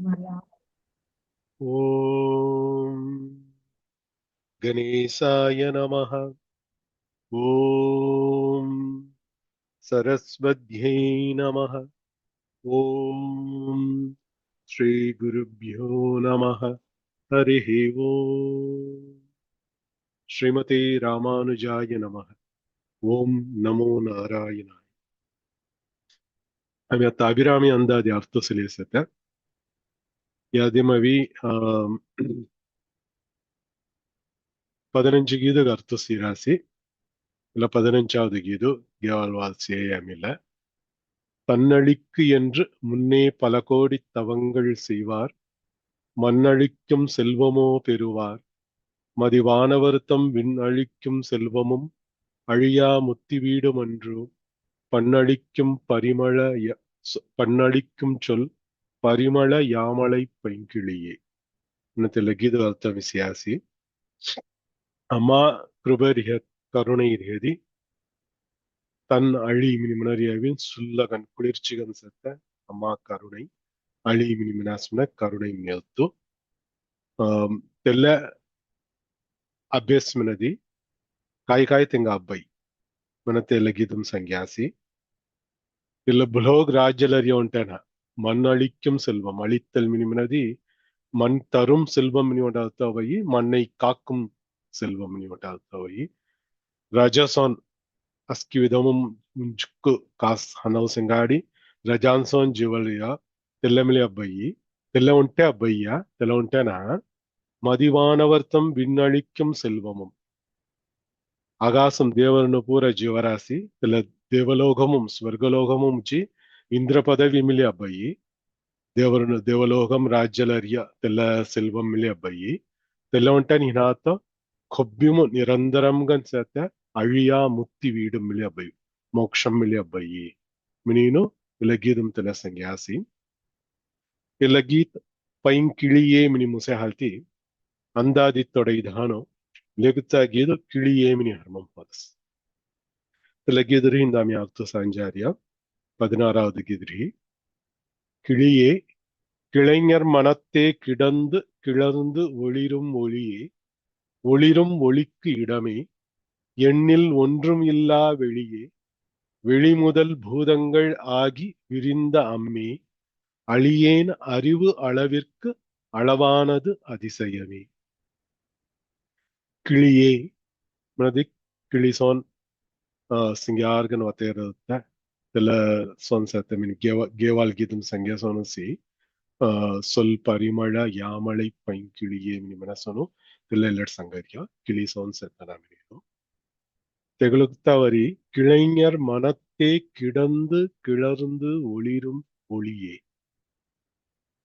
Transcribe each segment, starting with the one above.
ॐ गणेशाय नमः। ॐ सरस्वत्यै नमः। ॐ श्रीगुरुभ्यो नमः। हरिः ॐ श्रीमते रामानुजाय नमः। ॐ नमो नारायणाय. आम्ही आता अभिरामी अंदाजे अर्थसलेसत यादिमवी 15 ಗೀದಗ ಅರ್ಥಸಿರಾಸಿ இல்ல 15வது கீது கேவால்வாசியமில்ல. தன்னழிக்கு என்று முன்னே பல கோடி தவங்கள் செய்வார், மண்ணழிக்கும் செல்வமோ பெறுவார். மதிவானவர்தம் விண்ணழிக்கும் செல்வமும் அழியா முத்தி வீடுமன்றோ. பண்ணழிக்கும் பண்ணழிக்கும் சொல் பரிமள யாமளை பைங்கிளியே. இன்னத்தில் கீது அர்த்தம் விசியாசி அம்மா கிருபரிக கருணை ரேதி தன் அழி மினிமனரியாவின் சுல்லகன் குளிர்ச்சிகன் செத்த அம்மா கருணை அழி மினிமினாஸ்மன கருணை மேல்த்து தெல்ல ಅಭ್ಯಸ್ಮನದಿ ಕಾಯಿ ತಿಂಗ ಅಬ್ಬೈ ಮನತೆ ಲಗಿದಂ ಸಂಗ್ಯಾಸಿ ಇಲ್ಲ புலோக் ராஜ்யலறிய உண்டன மண் அழிக்கும் செல்வம் அழித்தல் மினிமனதி மண் தரும் செல்வம் மினிவட்டாவை மண்ணை காக்கும் செல்வம் மினிவட்டாவை ரஜசான் அஸ்கி விதமும் ಮುಂಚುಕ್ಕು ಕಾಸ್ ಹನವ್ ಸಿಂಗಾಡಿ ರಜಾನ್ಸೋನ್ ಜೀವಲಿಯ ತೆಲ್ಲಮಿಲಿ ಅಬ್ಬಯ್ಯಿ ತೆಲ್ಲ ಉಂಟೆ ಅಬ್ಬಯ್ಯ ತೆಲ್ಲ ಉಂಟೆನ மதிவானவர்த்தம் விண்ணழிக்கும் செல்வமும் ஆகாசம் தேவரனு பூர ஜீவராசி தெல்ல தேவலோகமும் ஸ்வர்ಗಲೋಕமும் చి ಇಂದ್ರ ಪದವಿ ಮಿಲಿ ಅಬ್ಬಯ್ಯಿ ದೇವರನು ದೇವಲೋಕಂ ರಾಜ್ಯಲರಿಯ ತೆಲ್ಲ ಸೆಲ್ವಂ ಮಿಲಿ ಅಬ್ಬಯ್ಯಿ ತೆಲ್ಲ ಉಂಟನ್ ಹಿನಾತ ಕೊಬ್ಬಿಮು ನಿರಂತರಂ ಗನ್ಸತ್ತ ಅழியா முத்தி வீடும் மிலி அಬ್ಬಯ್ಯಿ மோக்ஷம் மிலி அಬ್ಬಯ್ಯಿ மினீனு இலகீதம் தெல்ல ಸಂಗ್ಯಾಸಿ ಇಲಗೀತ್ ಪೈಂಕಿಳಿಯೇ ಮಿನಿ ಮುಸೆ ಹಾಲ್ತಿ ಅಂದಾದಿತ್ತೊಡೆ ಇದಾನೋ ಲೆಗುತ್ತಾಗಿದ್ದು ಕಿಳಿಯೇಮಿನಿ ಹರ್ಮಂ ಪದಸ್ ಲಗಿದ್ರಿ ಇಂದಾಮಿ ಆಗ್ತು ಸಂಜಾರ್ಯ 16வது கிதிரி கிளியே கிளைஞர் மனத்தே கிடந்து கிளர்ந்து ஒளிரும் ஒளியே ஒளிரும் ஒளிக்கு இடமே எண்ணில் ஒன்றும் இல்லா வெளியே வெளிமுதல் பூதங்கள் ஆகி விரிந்த அம்மே அழியேன் அறிவு அளவிற்கு அளவானது அதிசயமே. கிளியே ಮನದಿ ಕಿಳಿಸೋನ್ ಸಿಂಗ್ಯಾರ್ಗನ್ ಒತ್ತೆ ಇರುತ್ತೆ ಎಲ್ಲ ಸೊನ್ಸತ್ತೆ ಮೀನ್ ಗೇವಾಲ್ ಗೀತಂ ಸಂಗ್ಯಾ ಸೋನಸಿ ಸೊಲ್ ಪರಿಮಳ ಯಾಮಳೈ ಪೈಂಕಿಳಿಯೇ ಮಿನಿ ಮನಸ್ಸೋನು ಎಲ್ಲ ಎಲ್ಲೆಡ್ ಸಂಗರ್ಯ கிளி ಸೋನ್ಸೆತ್ತನ ಮಿನಿನು ತೆಗಳುತ್ತವರಿ கிளைஞர் மனத்தே கிடந்து கிளர்ந்து ஒளிரும் ஒளியே.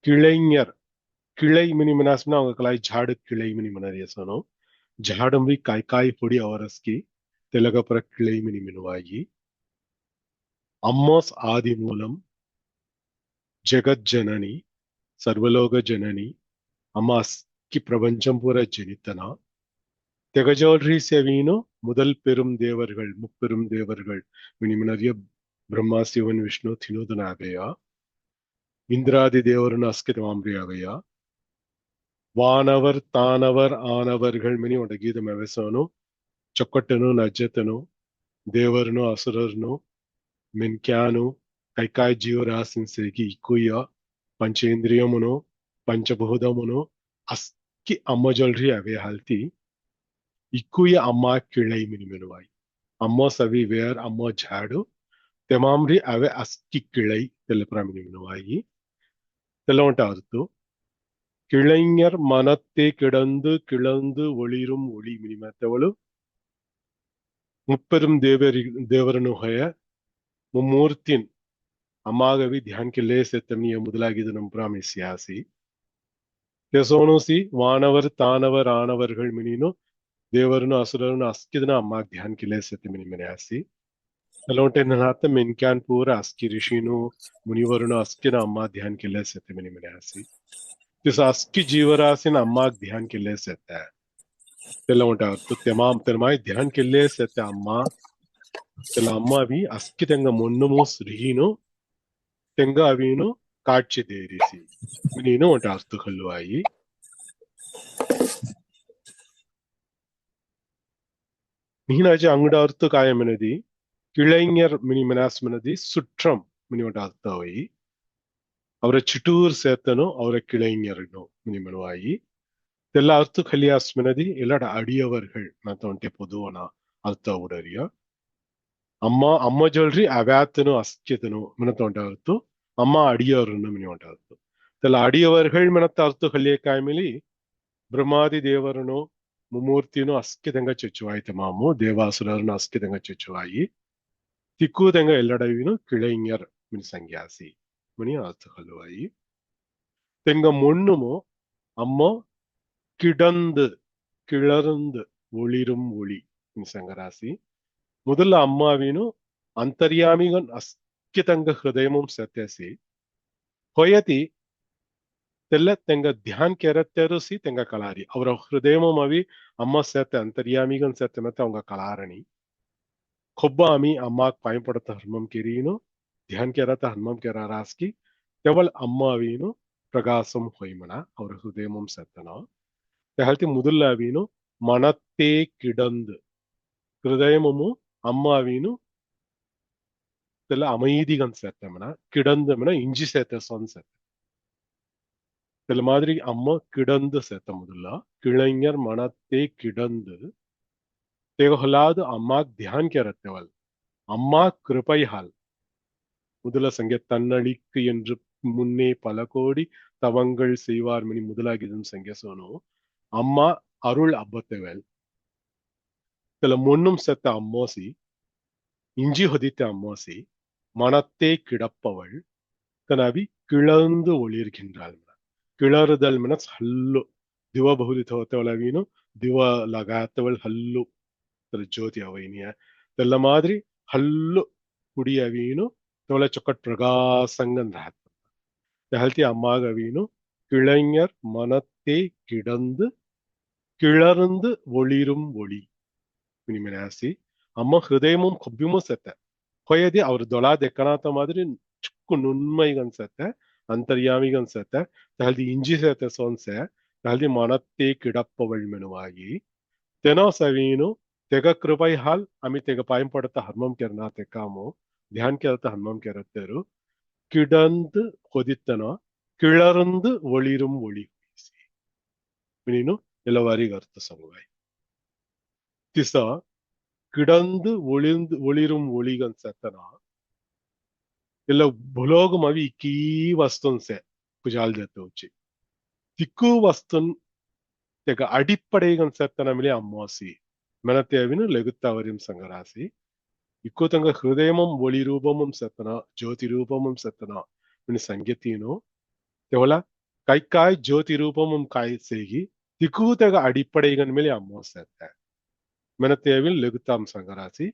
கிளைஞர் கிளை மினி மனஸ்னா அவங்க கலாய் ஜாடு கிளை மினி மனரிய ಸೋನು झाडंबी काय పొడి అవరస్కి తెలగపర కిళైమిని మినువాయి అమ్మోస్ ఆది మూలం జగజ్జనని సర్వలోక జనని அம்மாஸ்கி பிரபஞ்சம் பூர ஜெனித்தனா தெகஜோல்ரி செவீனோ முதல் பெரும் தேவர்கள் முப்பெரும் தேவர்கள் மினிமினரிய பிரம்மா சிவன் விஷ்ணு தினுதனாகையா இந்திராதி தேவரன் அஸ்கிதமாம்பிரியாகையா ವಾನವರ್ ತಾನವರ್ ಆನವರ್ಗಳ್ ಮಿನಿ ಒಂದ ಗೀತ ಮೆವೆಸೋನು ಚೊಕ್ಕಟ್ಟನು ನಜ್ಜತನು ದೇವರನು ಅಸುರರ್ನು ಮಿನ್ಕ್ಯಾನು ಕೈಕಾಯ್ ಜೀವರಾಸಿನ್ ಸೇಗಿ ಇಕ್ಕುಯ್ಯ ಪಂಚೇಂದ್ರಿಯమును ಪಂಚಭೂತమును ಅಸ್ಕಿ ಅಮ್ಮಜೊಲ್ರಿ ಅವೇ ಹಾಲ್ತಿ ಇಕ್ಕುಯ್ಯ ಅಮ್ಮ ಕಿಳೈ ಮಿನಿ ಮಿನುವಾಯಿ ಅಮ್ಮೋ ಸವಿ ವೇರ್ ಅಮ್ಮೋ ಝಾಡು ತೆಮಾಮ್ರಿ ಅವೇ ಅಸ್ಕಿ ಕಿಳೈ ತೆಲಪ್ರ ಮಿನಿ ಮಿನುವಾಯಿ ತೆಲವಂಟ ಅರ್ತು கிளைஞர் மனத்தே கிடந்து கிளர்ந்து ஒளிரும் ஒளி மினிமத்தவಳು ಮುಪ್ಪೆரும் ದೇವರನುಹಯ ಮುಮ್ಮೂರ್ತಿನ್ ಅಮ್ಮಾಗವಿ ಧ್ಯಾನ್ಕೆ ಲೇಸೆತ್ತಮಿಯ ಮೊದಲಾಗಿದ್ದು ನಮ್ಮ ಪ್ರಾಮಿಸ್ಯಾಸಿ ತೆಸೋನುಸಿ ವಾನವರ್ ತಾನವರ್ ಆನವರ್ಗಳ್ ಮಿನಿನು ದೇವರನು ಅಸುರನು ಅಸ್ಕಿದನ ಅಮ್ಮಾಗ್ ಧ್ಯಾನ್ಕೆ ಲೇಸೆತ್ತ ಮಿನಿ ಮಿನ್ಯಾಸಿ ಕೆಲವೊಂಟೆ ನನಾತ ಮಿನ್ಕ್ಯಾನ್ ಪೂರ ಅಸ್ಕಿ ಋಷಿನು ಮುನಿವರನು ಅಸ್ಕಿನ ಅಮ್ಮ ಧ್ಯಾನ್ಕೆ ಲೇಸೆತ್ತ ಮಿನಿ ಮಿನ್ಯಾಸಿ तिस अस्की जीवराशिन अम्माग ध्यान के ले सेता है तेला उंटा तो तमाम तमाई ध्यान के ले सेता अम्मा तेला अम्मा भी अस्की तेंगा मोन्नुमोस रहीनो तेंगा अवीनो ಕಾಡ್ಚಿ ದೇರಿಸಿ ನೀನು ಒಂಟ ಅರ್ಥ ಹಲ್ಲುವಾಯಿ ನೀನಾಜಿ ಅಂಗಡ ಅರ್ಥ ಕಾಯಮೆನದಿ கிளைஞர் மினி மெனாஸ்மனதி சுற்றம் மினிவட்ட அர்த்தவை ಅವರ ಚಿಟೂರ್ ಸೇತನು ಅವರ கிளைஞர்னோ மினிமனுவாயி தெல்ல அர்த்த கலியாஸ்மனதி எல்லாட அடியவர்கள் மத்தொಂಟೆ பொதுவன ಅರ್ಥ ಉಡರಿಯ ಅಮ್ಮ ಅಮ್ಮ ಜೊಲ್ರಿ ಅವ್ಯಾತನು ಅಸ್ಕ್ಯತನು ಮಿನತೊಂಟ ಅರ್ಥ ಅಮ್ಮ ಅಡಿಯವ್ರನ್ನು ಮಿನಿವಟ ಅರ್ಥ தெல்ல அடியவர்கள் ಮಿನತ್ತ ಅರ್ಥ ಕಲಿಯ ಕಾಯಮಿಲಿ ಬ್ರಹ್ಮಾದಿ ದೇವರನು ಮುಮೂರ್ತಿನು ಅಸ್ಕ್ಯದಂಗ ಚುಚ್ಚುವಾಯಿತ ಮಾಮು ದೇವಾಸುರರನ್ನು ಅಸ್ಕ್ಯದಂಗ ಚುಚ್ಚುವಾಯಿ திக்குதங்க எல்லடவினும் கிளைஞர் மின் சங்கியாசி மணி அர்த்தகல்வாயி தெங்க மொண்ணுமோ அம்மோ கிடந்து கிளர்ந்து ஒளிரும் ஒளி மின் சங்கராசி முதல்ல அம்மாவினும் ಅಂತರ್ಯಾಮಿಗನ್ ಅಸ್ಕಿತಂಗ ಹೃದಯಮಂ ಸತ್ಯಸಿ ಹೊಯತಿ ತೆಲ್ಲ ತೆಂಗ ಧ್ಯಾನ್ ಕೆರತ್ತೆರುಸಿ ತೆಂಗ ಕಳಾರಿ ಅವರ ಹೃದಯಮಂ ಅವಿ ಅಮ್ಮ ಸತ್ಯ ಅಂತರ್ಯಾಮಿಗನ್ ಸತ್ಯ ಮತ್ತೆ ಅವಂಗ ಕಳಾರಣಿ ಕೊಬ್ಬಾಮಿ ಅಮ್ಮಾಕ್ ಪಾಯಪಡತ ಹರ್ಮಂ ಕೆರೀನು ಧ್ಯಾನ್ ಕೆರತ ಹರ್ಮಂ ಕೆರ ರಾಸ್ಕಿ ತೆವಲ್ ಅಮ್ಮಾವೀನು ಪ್ರಗಾಸಂ ಹೊಯ್ಮನ ಅವರ ಹೃದಯಮಂ ಸತ್ತನ ತೆಹಲ್ತಿ ಮುದುಲ್ಲಾವೀನು ಮನತ್ತೇ ಕಿಡಂದು ಹೃದಯಮಮು ಅಮ್ಮಾವೀನು தெல்ல அமைதிகன் சேர்த்தம்னா கிடந்தும்னா இஞ்சி சேர்த்த சொன் சேர்த்த தெல்ல மாதிரி அம்மா கிடந்து சேர்த்த முதல்ல கிளைஞர் மனத்தே கிடந்து தேகலாது அம்மா தியான் கேரத்தவள் அம்மா கிருபை ஹால் முதல சங்க தன்னழிக்கு என்று முன்னே பல கோடி தவங்கள் செய்வார் மினி முதலாகிதும் சங்க சோனோ அம்மா அருள் அபத்தவள் தெல்ல முன்னும் சேர்த்த அம்மோசி இஞ்சி ಹೊದಿத்த அம்மோசி மனத்தே கிடப்பவள் தனவி கிளர்ந்து ஒளிர்கின்றாள் கிளறுதல் ಮನಸ್ ಹಲ್ಲು ದಿವ ಬಹುಲಿತ ಹೋತವಳವೀನು ದಿವ ಲಗಾತವள் ಹಲ್ಲು ತರ ಜ್ಯೋತಿ ಅವೈನಿಯ தெல்ல மாதிரி ಹಲ್ಲು குடியவீனு தோள சொக்கட் பிரகாசங்கன் ராத் தஹல்தி அம்மாகவீனு கிளைஞர் மனத்தே கிடந்து கிளர்ந்து ஒளிரும் ஒளி மினிமினாசி அம்மா ஹிருதயமும் கொಬ್ಬಿಮು ಸತ್ತ ಹೊಯದಿ ಅವ್ರ ದೊಳ ದೆಕ್ಕನಾತ ಮಾದರಿ ಚಿಕ್ಕು ನುಣ್ಮೈಗನ್ಸತ್ತೆ ಅಂತರ್ಯಾಮಿಗನ್ಸತ್ತೆ ತಹಲ್ದಿ ಇಂಜಿ ಸತ್ತೆ ಸೊನ್ಸೆ ತಹಲ್ದಿ ಮನತ್ತೇ ಕಿಡಪ್ಪವಳ್ ಮೆನುವಾಗಿ ತೆನೋ ಸವೀನು ತೆಗ ಕೃಪೈ ಹಾಲ್ ಅಮಿ ತೆಗ ಪಾಯಂಪಡತ ಹರ್ಮಂ ಕೆರ್ನಾ ತೆಕ್ಕಾಮು ಧ್ಯಾನ್ ಕೆರತ ಹರ್ಮಂ ಕೆರತ್ತರು ಕಿಡಂದು ಹೊದಿತ್ತನೋ கிளர்ந்து ஒளிரும் ஒளி மீனு ಎಲ್ಲವರಿಗೆ ಅರ್ಥ ಸಂಗುವಾಯಿ திச கிடந்து ஒளிர்ந்து ஒளிரும் ஒளிகன் சத்தனா ಇಲ್ಲ ಭುಲೋಗಂ ಅವಿ ಕೀ ವಸ್ತುನ್ಸೆ ಕುಜಾಲ್ ಜತೆ ಉಚ್ಚಿ ತಿಕ್ಕು ವಸ್ತುನ್ ತೆಗ ಅಡಿಪ್ಪಡೆಗನ್ ಸತ್ತನ ಮೇಲೆ ಅಮ್ಮೋಸಿ ಮೆನತೆ ಅವಿನು ಲೆಗುತ್ತವರಿಂ ಸಂಗರಾಸಿ ಇಕ್ಕು ತಂಗ ಹೃದಯಮಂ ಒಳಿ ರೂಪಮಂ ಸತ್ತನ ಜ್ಯೋತಿ ರೂಪಮಂ ಸತ್ತನ ಮಿನಿ ಸಂಗತಿನು ತೆವಲ ಕೈಕಾಯ್ ಜ್ಯೋತಿ ರೂಪಮಂ ಕಾಯ್ ಸೇಗಿ ತಿಕ್ಕು ತೆಗ ಅಡಿಪ್ಪಡೆಗನ್ ಮೇಲೆ ಅಮ್ಮೋಸತ್ತೆ மெனத்தே அவின் லெகுத்தாம் சங்கராசி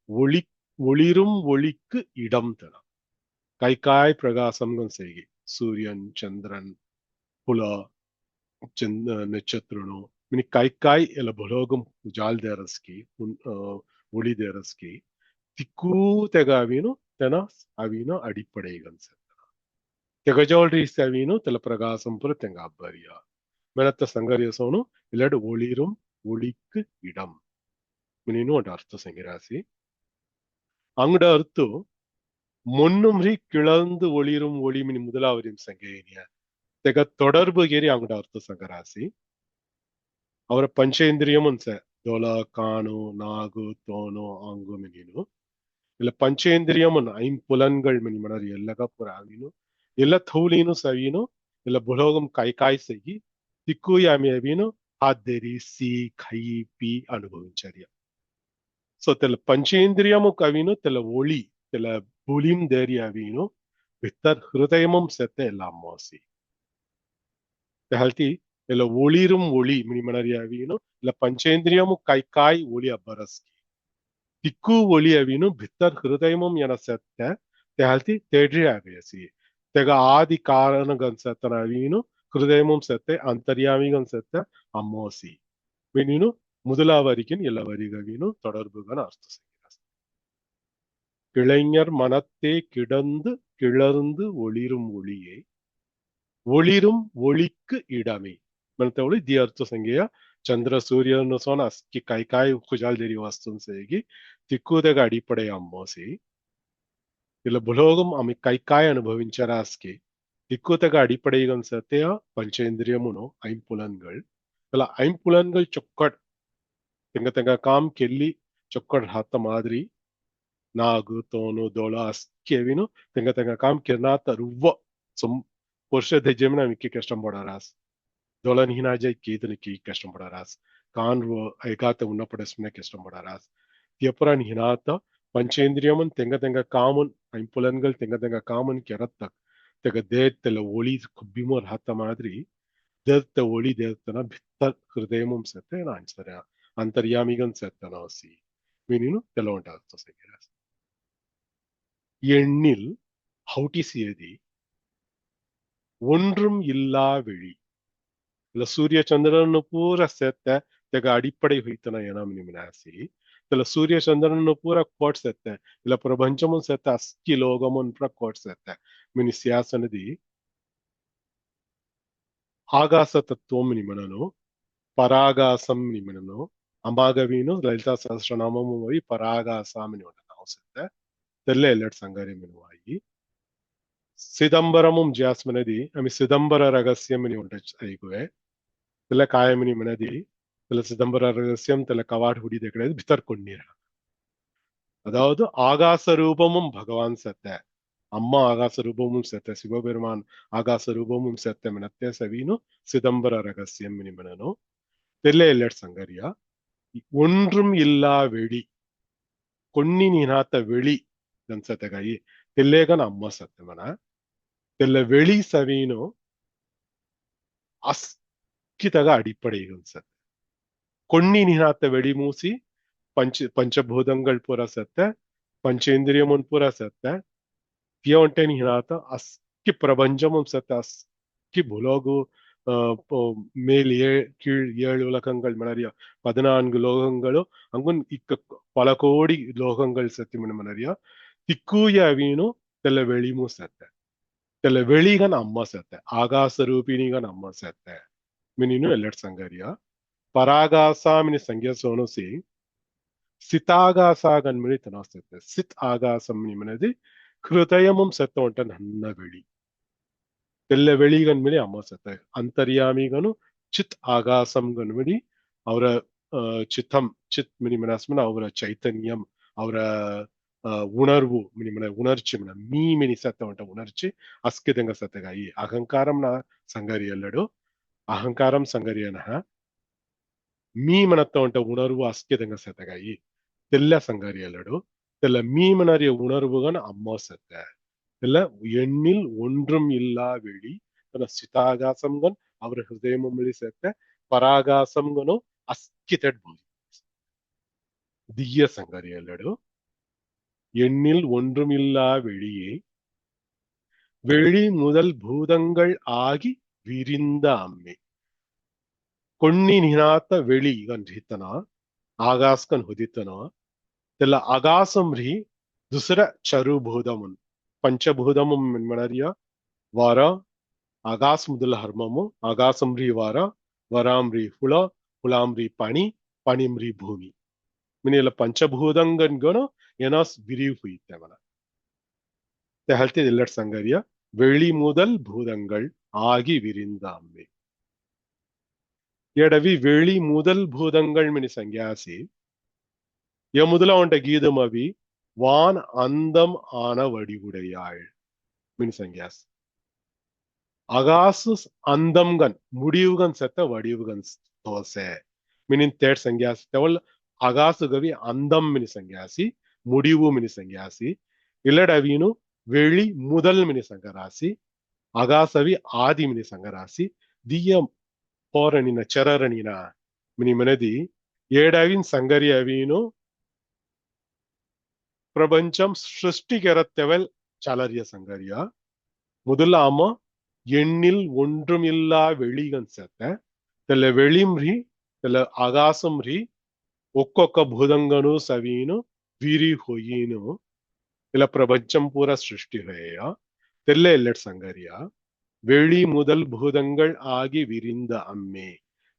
ஒளி ஒளிரும் ஒளிக்கு இடம் தர கைகாய் பிரகாசம்கள் செய்கி சூரியன் சந்திரன் புல ನಕ್ಷತ್ರನು ಮಿನಿ ಕೈಕಾಯ್ ಎಲ್ಲ ಬಲೋಗಂ ಜಾಲ್ ದೇರಸ್ಕಿ ಒಳಿ ದೇರಸ್ಕಿ ತಿಕ್ಕೂ ತೆಗ ಅವಿನು ತೆನ ಅವಿನು ಅಡಿಪಡೆಗನ್ಸ ತೆಗಜೋಳ್ರಿ ಅವಿನು ತೆಲ ಪ್ರகாசம் புற தெங்க அಬ್ಬரியா மெனத்த சங்கரியசோனு இல்லாடு ஒளிரும் ஒளிக்கு இடம் மினினு ஒரு அர்த்த சங்கிராசி அங்கட அர்த்து முன்னும் ರೀ கிளர்ந்து ஒளிரும் ஒளி மினி முதலாவதும் சங்கேனிய ತೆಗ தொடர்பு ಗೇರಿ ಅಂಗಡ ಅರ್ಥ ಸಂಗರಾಸಿ ಅವರ ಪಂಚೇಂದ್ರಿಯಂ ಅನ್ಸೆ ದೊಲ ಕಾಣು ನಾಗು ತೋನು ಅಂಗು ಮಿನಿನು ಇಲ್ಲ ಪಂಚೇಂದ್ರಿಯಂ ಐಂಪುಲನ್ಗಳ್ ಮಿನಿ ಮನರಿ ಎಲ್ಲಗ ಪುರ ಅವಿನು ಎಲ್ಲ ಥೌಲೀನು ಸವೀನು ಇಲ್ಲ ಬುಲೋಗಂ ಕೈಕಾಯ್ ಸಗಿ ತಿಕ್ಕು ಯಾಮಿ ಅವಿನು ಹಾದ್ದೇರಿ ಸಿ ಖೈ ಪಿ ಅನುಭವಿಂಚರ್ಯ ಸೊ ತೆಲ ಪಂಚೇಂದ್ರಿಯಮು ಕವಿನು ತೆಲ ಒಳಿ ತೆಲ ಬುಲಿಂ ದೇರಿ ಅವಿನು ಬಿತ್ತರ್ ಹೃದಯಮಂ ಸೆತ್ತೆ ಎಲ್ಲ ಅಮ್ಮೋಸಿ ತೆಹಲ್ತಿ ಎಲ್ಲ ಒಳಿரும் ஒளி மினிமனரியாவீನು ಇಲ್ಲ ಪಂಚೇಂದ್ರಿಯಮು ಕೈಕಾಯ್ ಒಳಿ ಅಬ್ಬರಸ್ಕಿ ತಿಕ್ಕು ಒಳಿ ಅವಿನು ಭಿತ್ತರ್ ಹೃದಯಮಂ ಎನ ಸೆತ್ತೆ ತೆಹಲ್ತಿ ತೇಡ್ರಿ ಆಗಯಸಿ ತೆಗ ಆದಿ ಕಾರಣಗನ್ಸತ್ತನ ಅವಿನು ಹೃದಯಮಂ ಸೆತ್ತೆ ಅಂತರ್ಯಾಮಿಗನ್ಸೆತ್ತೆ ಅಮ್ಮೋಸಿ ಮಿನಿನು முதலாவரிக்கின் எல்லா வரிகவினும் தொடர்புகள் அர்த்த செய்கிறார் கிளைஞர் மனத்தே கிடந்து கிளர்ந்து ஒளிரும் ஒளியே ஒளிரும் ஒளிக்கு இடமே. म्हणते दी अर्थ संज्ञा ಚಂದ್ರ ಸೂರ್ಯನ ಸೋನ ಅಸ್ಕಿ ಕಾಯಿ ಕುಜಾಲ್ದೇರಿ ವಸ್ತುನ್ ಸೇಗಿ ತಿಕ್ಕುದಗ ಅಡಿಪಡೆ ಅಮ್ಮೋಸಿ ಇಲ್ಲ ಬುಲೋಗಂ ಅಮಿ ಕೈ ಅನುಭವಿಂಚರ ಅಸ್ಕಿ ತಿಕ್ಕುದಗ ಅಡಿಪಡೆಗನ್ ಸತ್ಯ ಪಂಚೇಂದ್ರಿಯమును ಐಂಪುಲನ್ಗಳು ಇಲ್ಲ ಐಂಪುಲನ್ಗಳು ಚೊಕ್ಕಟ್ ತೆಂಗ ಕಾಮ್ ಕೆಲ್ಲಿ ಚೊಕ್ಕಟ್ ಹಾತ ಮಾದ್ರಿ ನಾಗು ತೋನು ದೋಳ ಅಸ್ಕಿವಿನು ತೆಂಗ ಕಾಮ್ ಕೆರ್ನಾತ ರುವ್ವ ಸಂ ಪುರುಷ ದೆಜ್ಜೆಮಿನ ಮಿಕ್ಕಿ ಕಷ್ಟಂ ಪಡಾರಾಸ್ dolan hinajai keedniki kashtamadaras kanru aigata unnapodesmne kashtamadaras tiapuran hinata panchendriyamun tenga kamun impulangal tenga kamun kerattak tega deettela oli kubbimur hatta madri deetta oli deettana bhittar hridayamum sette ansara antaryamigan settana osi mininu telonta segeras எண்ணில் ஹவுட்டிசியதி ஒன்றும் இல்லா வெளி ಇಲ್ಲ ಸೂರ್ಯ ಚಂದ್ರನನ್ನು ಪೂರ ಸೆತ್ತೆ ತೆಗ ಅಡಿಪಡೆ ಹೋಯ್ತನ ಏನಮ್ ನಾಸಿ ಇಲ್ಲ ಸೂರ್ಯ ಚಂದ್ರನನ್ನು ಪೂರ ಕೋಟ್ಸೆತ್ತೆ ಇಲ್ಲ ಪ್ರಪಂಚಮನ್ ಸೆತ್ತೆ ಅಸ್ಕಿ ಲೋಗಮನ್ ಪೂರ ಕೋಟ್ಸೆತ್ತೆ ಮಿನಿ ಸಿಯಾಸನದಿ ಆಗಾಸ ತತ್ವಂ ನಿಮನನು ಪರಾಗಾಸಂ ನಿಮನನು ಅಮಾಗವೀನು ಲಲಿತಾ ಸಹಸ್ರನಾಮಮು ವೈ ಪರಾಗಾಸಾಮಿನಿ ಉಂಟು ನಾವು ಸೆತ್ತೆ ತೆಲ್ಲೆ ಎಲ್ಲೆಡ್ ಸಂಗಾರಿ ಮಿನುವಾಯಿ ಸಿದಂಬರಮುಂ ಜಾಸ್ಮನದಿ ಅಮಿ ಸಿದಂಬರ ರಹಸ್ಯಮಿನಿ ಉಂಟು ಐಗುವೆ தெல்ல காயமினி மனதி தெல்ல சிதம்பர ரகசியம் தெல்ல கவாட் ஹுடி கிடையாது பித்தர் கொண்டீர் அதாவது ஆகாச ரூபமும் பகவான் செத்த அம்மா ஆகாச ரூபமும் செத்த சிவபெருமான் ஆகாச ரூபமும் செத்த மினத்தே சவீனு சிதம்பர ரகசியம் மினிமனோ தெல்ல எல்லட் சங்கரியா ஒன்றும் இல்லா வெளி கொன்னி நீனாத்த வெளி செத்தகாயி தெல்லேகன் அம்மா செத்தமன தெல்ல வெளி சவீனு அஸ் ಕಿತಗ ಅಡಿಪಡೆಗಳು ಸತ್ತೆ ಕೊಣ್ಣಿ ನಿಹಾತ ವೆಡಿ ಮೂಸಿ ಪಂಚಭೂತங்கள் ಪೂರ ಸತ್ತೆ ಪಂಚೇಂದ್ರಿಯಮನ್ ಪೂರ ಸತ್ತೆ தியவன்டே நிஹாத்த அஸ்கி பிரபஞ்சமும் சத்த அஸ்கி புலோகு மேல் கீழ் 7 உலகங்கள் மனறிய 14 லோகங்களும் அங்குன் இக்க பல கோடி லோகங்கள் சத்தி மனறிய திக்கூய ಅವೀನು தெல்ல வெளிமு சத்த தெல்ல வெளிகன் அம்மா சத்த ஆகாச ரூபிணிகன் அம்மா சத்த ಮಿನಿನು ಎಲ್ಲೆಡ್ ಸಂಗರಿಯ ಪರಾಗಾಸಾಮಿನಿ ಸಂಖ್ಯಾ ಸೋನುಸಿ ಸಿತಾಗಾಸಾಗನ್ ಮಿನಿ ತನಾಸ್ತೈತೆ ಸಿತ್ ಆಗಾಸಂ ನಿಮನದಿ ಹೃದಯಮುಂ ಸತ್ತ ಉಂಟ ನನ್ನ ಬೆಳಿ ತೆಲ್ಲ ಬೆಳಿಗನ್ ಮಿನಿ ಅಮ್ಮ ಸತ್ತ ಅಂತರ್ಯಾಮಿಗನು ಚಿತ್ ಆಗಾಸಂ ಗನ್ಮಿಡಿ ಅವರ ಚಿತ್ತಂ ಚಿತ್ ಮಿನಿ ಮನಸ್ಮನ ಅವರ ಚೈತನ್ಯಂ ಅವರ ಉಣರ್ವು ಮಿನಿಮನ ಉಣರ್ಚಿ ಮಿನ ಮಿನಿ ಸತ್ತ ಉಂಟ ಉಣರ್ಚಿ ಅಸ್ಕಿದಂಗ ಸತ್ತಗಾಯಿ ಅಹಂಕಾರಂನ ಸಂಗರಿ ಎಲ್ಲಡು ಅಹಂಕಾರಂ ಸಂಗರಿಯನಃ மீமனத்த உண்ட உணர்வு அஸ்கிதங்க செத்தகாயி தெல்ல சங்காரியல்லடு தெல்ல மீமனறிய உணர்வுகன் அம்மா செத்த தெல்ல எண்ணில் ஒன்றும் இல்லா வெளி சிதாகாசம்கன் அவர் ஹிருதயமும் வெளி செத்த பராகாசம்கனோ அஸ்கிதட் பூமி திய சங்காரியல்லடு எண்ணில் ஒன்றுமில்லா வெளியே வெளி முதல் பூதங்கள் ஆகி விரிந்த அம்மே ಕೊಣ್ಣಿ ನಿನಾತ ವೆಳಿ ಗನ್ ಹಿತನ ಆಗಾಸ್ಕನ್ ಹುದಿತನ ತೆಲ್ಲ ಆಗಾಸಂರಿ ದುಸರ ಚರುಭೂತಮುನ್ ಪಂಚಭೂತಮುಂ ಮನರಿಯ ವಾರ ಆಗಾಸ್ ಮುದಲ ಹರ್ಮಮು ಆಗಾಸಂರಿ ವಾರ ವರಾಮ್ರಿ ಹುಳ ಹುಳಾಮ್ರಿ ಪಾಣಿ ಪಾಣಿಮ್ರಿ ಭೂಮಿ ಮಿನಿಲ ಪಂಚಭೂತಂಗನ್ ಗನು ಎನಾಸ್ ವಿರಿವ್ ಹುಯಿತೆವನ te halti illat sangaria வெளி முதல் பூதங்கள் ஆகி விரிந்த அம்மே ಎಡವಿ வெளி முதல் பூதங்கள் மினி ಸಂಜ್ಞಾಸಿ ய முதல உண்ட கீதம் அவி வான் அந்தம் ஆன வடிவுடையாள் மினி ಸಂಜ್ಞಾಸ್ அகாசு அந்தம்கன் முடிவுகன் செத்த வடிவுகன் தோசை மினின் தேட் ಸಂಜ್ಞಾಸಿ ತೆವಲ್ அகாசு கவி அந்தம் மினி ಸಂಜ್ಞಾಸಿ முடிவு மினி ಸಂಜ್ಞಾಸಿ இல்லடவீனு வெளி முதல் மினி ಸಂಗರಾಸಿ அகாசவி ஆதி மினி ಸಂಗರಾಸಿ ದಿಯ ಪೋರಣಿನ ಚರರಣಿನ ಮಿನಿ ಮನದಿ ಏಡಾವಿನ್ ಸಂಗರಿ ಅವೀನು பிரபஞ்சம் சிருஷ்டிகரத்தவல் சலரிய சங்கரியா முதலாம எண்ணில் ஒன்றுமில்லா வெளிகன் செத்த தெல்ல வெளிம்ரி தெல்ல ஆகாசம்ரி ஒக்கொக்க பூதங்கனு சவீனு விரி ಹೊಯ್ಯಿನು இல்ல பிரபஞ்சம் பூரா சிருஷ்டி ஹேயா தெல்ல இல்லட் சங்கரியா வெளி முதல் பூதங்கள் ஆகி விரிந்த அம்மே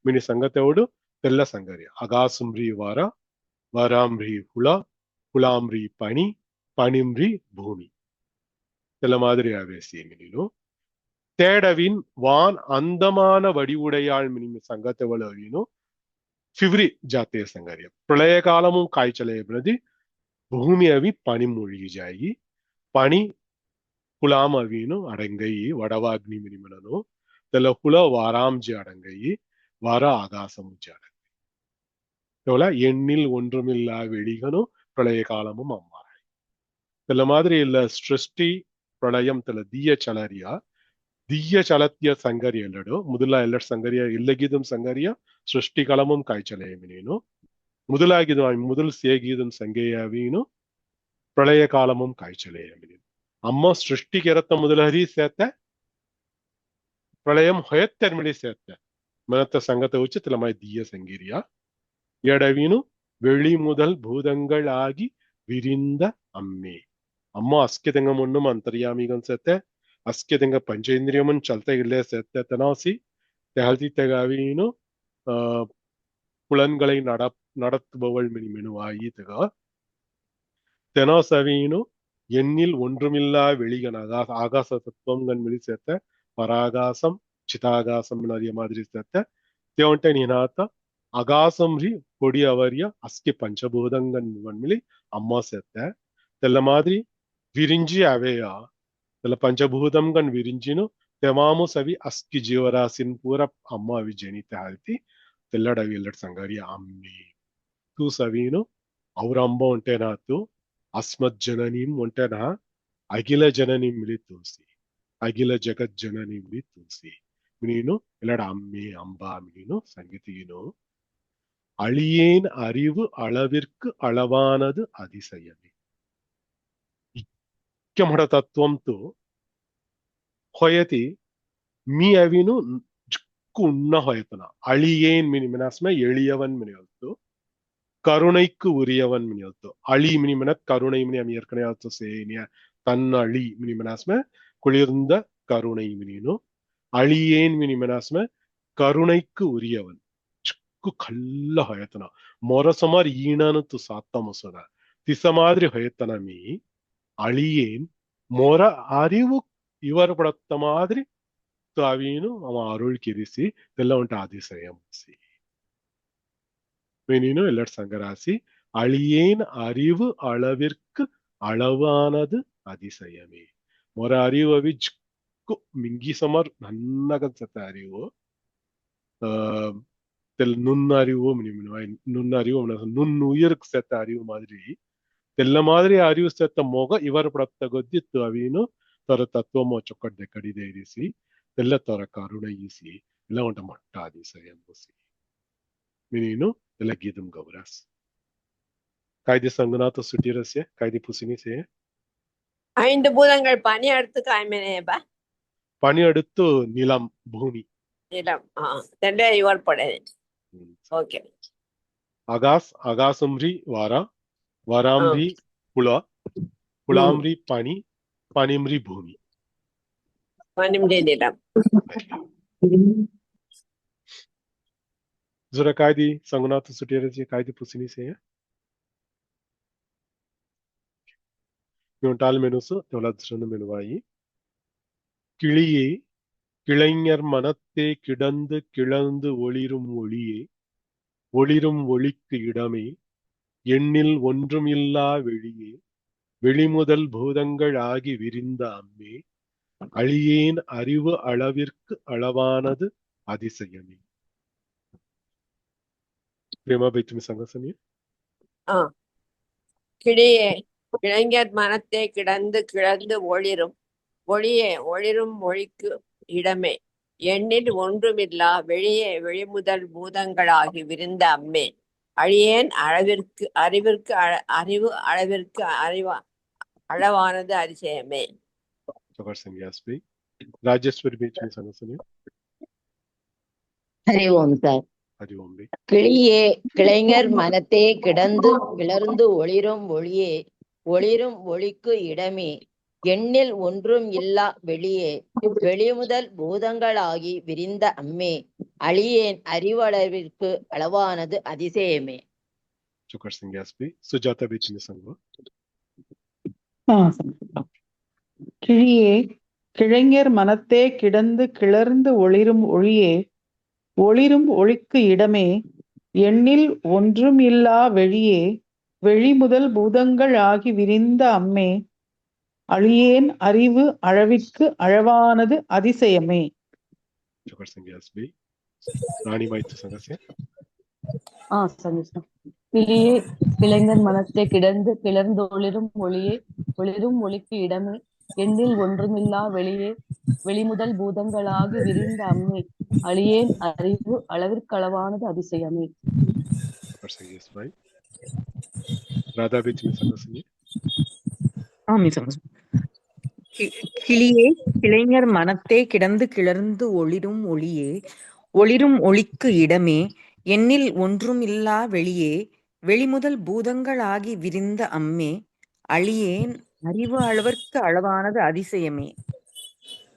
மினி சங்கத்தோடு தெல்ல சங்கரியா அகாசும்ரி வார வராம்ரி ಹುಳ ಹುಳಾಮ್ರಿ ಪಣಿ ಪಣಿಮ್ರಿ ಭೂಮಿ தெல்ல மாதிரியாவே சீமினிலும் தேடவின் வான் அந்தமான வடிவுடையாள் மினிமி சங்கத்தவளவினும் ಫಿವ್ರಿ ಜಾತಿಯ ಸಂಗರಿಯ ಪ್ರಳಯ ಕಾಲಮು ಕಾಯ್ಚಲೆ ಬೆಳೆದಿ ಭೂಮಿ ಅವಿ ಪಣಿ ಮುಳುಗಿ ಪಣಿ ಹುಲಾಂ ಅವಿನು ಅಡಂಗೈ ವಡವಾಗ್ನಿ ಮಿನಿಮನನು ತೆಲ ಹುಳ வாராம்ஜி அடங்கை வார ஆகாசமுச்சி அடங்கை இவ்வளோ எண்ணில் ஒன்றுமில்லா வெளிகனும் பிரளய காலமும் அம்மாறாய் தெல்ல மாதிரி இல்ல சிருஷ்டி ಪ್ರಳಯಂ ತೆಲ ದಿಯ ಚಲರಿಯ ದಿಯ ಚಲತ್ಯ ಸಂಗರಿಯ ಎಲ್ಲಡು ಮೊದಲ ಎಲ್ಲರ ಸಂಗರಿಯ ಇಲ್ಲಗಿದಂ ಸಂಗರಿಯ ಸೃಷ್ಟಿ ಕಲಮಂ ಕಾಯ್ಚಲೆಯಮಿನೇನು ಮೊದಲಾಗಿದು ಮೊದಲು ಸೇಗಿದಂ ಸಂಗೇಯವೀನು ಪ್ರಳಯ ಕಾಲಮಂ ಕಾಯ್ಚಲೆಯಮಿನೇನು ಅಮ್ಮ ಸೃಷ್ಟಿಗೆ ಎರತ್ತ ಮೊದಲ ಹರಿ ಸೇತ್ತ ಪ್ರಳಯಂ ಹೊಯತ್ತೆರ್ಮಿಳಿ ಸೇತ್ತ ಮನತ್ತ ಸಂಗತ ಉಚಿತಲಮಾய் ದಿಯ ಸಂಗಿರಿಯ ಎಡವೀನು வெளி முதல் பூதங்கள் ஆகி விரிந்த அம்மே ಅಮ್ಮ ಅಸ್ಕೆದಂಗ ಮುಣ್ಣುಮ್ ಅಂತರ್ಯಾಮಿಗನ್ ಸೇತ್ತೆ ಅಸ್ಕೆದಂಗ ಪಂಚೇಂದ್ರಿಯಮನ್ ಚಲ್ತ ಇಲ್ಲೇ ಸೇತ್ತೆ ತನಾಸಿ ತೆಹಲ್ತಿ ತೆಗಾವೀನು புலன்களை நடத்துபவள் மெனுவாயி தக தெனோசவீனு எண்ணில் ஒன்றுமில்லா வெளிகன் ஆகாச தத்துவங்கன் மிளி சேர்த்த பராகாசம் ಚಿತಾಗಾಸಂ ಅನ್ನೋದು ಮಾದರಿ சேர்த்த தேவன்ட்ட நீனாத்த அகாசம் ரி கொடி அவரிய அஸ்கி பஞ்சபூதங்கன் வன்மிலி அம்மா சேர்த்த தெல்ல மாதிரி விரிஞ்சி அவையா தெல்ல பஞ்சபூதங்கன் விரிஞ்சிನು ತೆಮಾಮು ಸವಿ ಅಸ್ಕಿ ಜೀವರಾಸಿನ್ ಪೂರ ಅಮ್ಮ ಅವಿ ಜನಿತ ಹಾಲ್ತಿ తెల్లడవి ఎల్లటి సంగారి అమ్మి తూ సవీను ఔరంబ ఉంటేనాతు అస్మజ్జననీం ఉంటేనా అఖిల జననీం మిలి తూసి అఖిల జగజ్జననీం మిలి తూసి மினினு இல்லட அம்மே அம்பா மினினு சங்கீதியினு அழியேன் அறிவு அளவிற்கு அளவானது அதிசயமே இக்கமட தத்துவம்ತು ಹೊಯತಿ ಮೀ ಅವಿನು உண்ண ஹொயத்தனா அழியேன் மினி மினாஸ்ம எளியவன் மினியல்த்து கருணைக்கு உரியவன் மினியல்த்து அழி மினி மின கருணை மினி அமி ஏற்கனவே அர்த்தம் சேனிய தன் அழி மினி மினாஸ்ம குளிர்ந்த கருணை மினினு அழியேன் மினி மினாஸ்ம கருணைக்கு உரியவன் ಚಿಕ್ಕು ಕಲ್ಲ ಹೊಯತನ ಮೊರ ಸುಮಾರು ಈಣನತ್ತು ಸಾತ್ತ ಮೊಸದ ತಿಸ ಮಾದ್ರಿ ಹೊಯತನ ಮೀ ಅಳಿಯೇನ್ ಮೊರ ಅರಿವು ಇವರು ಪಡತ್ತ ಮಾದ್ರಿ அவின்னு அவன் அருள் கிரிசி இதெல்லாம் வந்துட்டு அதிசயம் மெனினும் எல்லா சங்கராசி அழியேன் அறிவு அளவிற்கு அளவானது அதிசயமே ಮೊರ ಅರಿವು ಅವಿ ಚಿಕ್ಕು ಮಿಂಗಿ ಸುಮಾರು ನನ್ನಗನ್ಸತ್ತ ಅರಿವು நுண்ணறிவு நுண்ணறிவு நுண்ணுயிருக்கு சேர்த்த அறிவு மாதிரி தெல்ல மாதிரி அறிவு சேர்த்த ಮೊಗ ಇವರು ಪಡತ್ತ ಗೊದ್ದಿತ್ತು ಅವಿನು ತರ ತತ್ವಮೋ ಚೊಕ್ಕಡ್ಡೆ ಕಡಿದೆ ಇರಿಸಿ ಎಲ್ಲ ತರ ಕರುಣಯಿಸಿ ಎಲ್ಲ ಉಂಟ ಮಟ್ಟಾದಿ ಸರಿ ಎಂಬುಸಿ ಮಿನೀನು ಎಲ್ಲ ಗೀದಂ ಗೌರಾಸ್ ಕಾಯ್ದೆ ಸಂಗನಾಥ ಸುಟಿರಸ್ಯ ಕಾಯ್ದೆ ಪುಸಿನಿಸೆ ஐந்து பூதங்கள் பனி அடுத்து காய்மேனேபா பனி அடுத்து நிலம் ಭೂಮಿ நிலம் தெண்டே இவர் படே ஓகே அகாசம்ரி வாரா வராம்ரி ಹುಳ ಹುಳಾಮ್ರಿ ಪನಿ ಪನಿಮ್ರಿ ಭೂಮಿ பனிம்ரி நிலம் ಜರ ಕಾಯ್ದಿ ಸಂಗನಾಥ ಸುಟಿರಸ್ಯ ಕಾಯ್ದೆ ಪುಸಿನಿಸೆ டால் மெனுசு தொலைச்சிருந்து மெனுவாயி கிளியே கிளைஞர் மனத்தே கிடந்து கிளந்து ஒளிரும் ஒளியே ஒளிரும் ஒளிக்கு இடமே எண்ணில் ஒன்றுமில்லா வெளியே வெளிமுதல் பூதங்கள் ஆகி விரிந்த அம்மே அழியேன் அறிவு அளவிற்கு அளவானது அதிசயமே பிரேமா பைத்துமி சங்கசனி கிளியே இளைஞர் மனத்தே கிடந்து கிளந்து ஒளிரும் ஒளியே ஒளிரும் ஒளிக்கு இடமே எண்ணில் ஒன்றுமில்லா வெளியே வெளிமுதல் பூதங்களாகி விரிந்த அம்மே அழியேன் அளவிற்கு அறிவிற்கு அறிவு அளவிற்கு அளவானது அதிசயமே ராஜேஸ்வரி பீச்மி சங்கசனி ஹரி ஓம் சார். ஹரி ஓம் கிளியே கிளைஞர் மனத்தே கிடந்து கிளர்ந்து ஒளிரும் ஒளியே ஒளிரும் ஒளிக்கு இடமே எண்ணில் ஒன்றும் இல்லா வெளியே வெளிமுதல் பூதங்களாகி விரிந்த அம்மே அழியேன் அறிவளவிற்கு அளவானது அதிசயமே. Chokar Singh SP. Sujata Bichini Sangha. கிழியே கிளைஞர் மனத்தே கிடந்து கிளர்ந்து ஒளிரும் ஒளியே ஒளிரும் ஒளிக்கு இடமே எண்ணில் ஒன்றும் இல்லா வெளியே வெளிமுதல் பூதங்கள் ஆகி விரிந்த அம்மே அழியேன் அறிவு அளவிற்கு அளவானது அதிசயமே. Chokar Singh SP. Rani Maitri Sangasya. சங்கீதம். கிளியே கிளைஞர் மனத்தை கிடந்து கிளர்ந்து ஒளிரும் ஒளியே ஒளிரும் ஒளிக்கு இடமே எண்ணில் ஒன்றுமில்லா வெளியே வெளிமுதல் பூதங்களாகி விரிந்த அம்மே அழியேன் அறிவு அளவிற்களவானது அதிசயமே. Chokar Singh SP. Radha Bichini Sangasya. கிளியே கிளைஞர் மனத்தே கிடந்து கிளர்ந்து ஒளிரும் ஒளியே ஒளிரும் ஒளிக்கு இடமே எண்ணில் ஒன்றும் இல்லா வெளியே வெளிமுதல் பூதங்களாகி விரிந்த அம்மே அழியேன் அறிவு அளவிற்கு அளவானது அதிசயமே.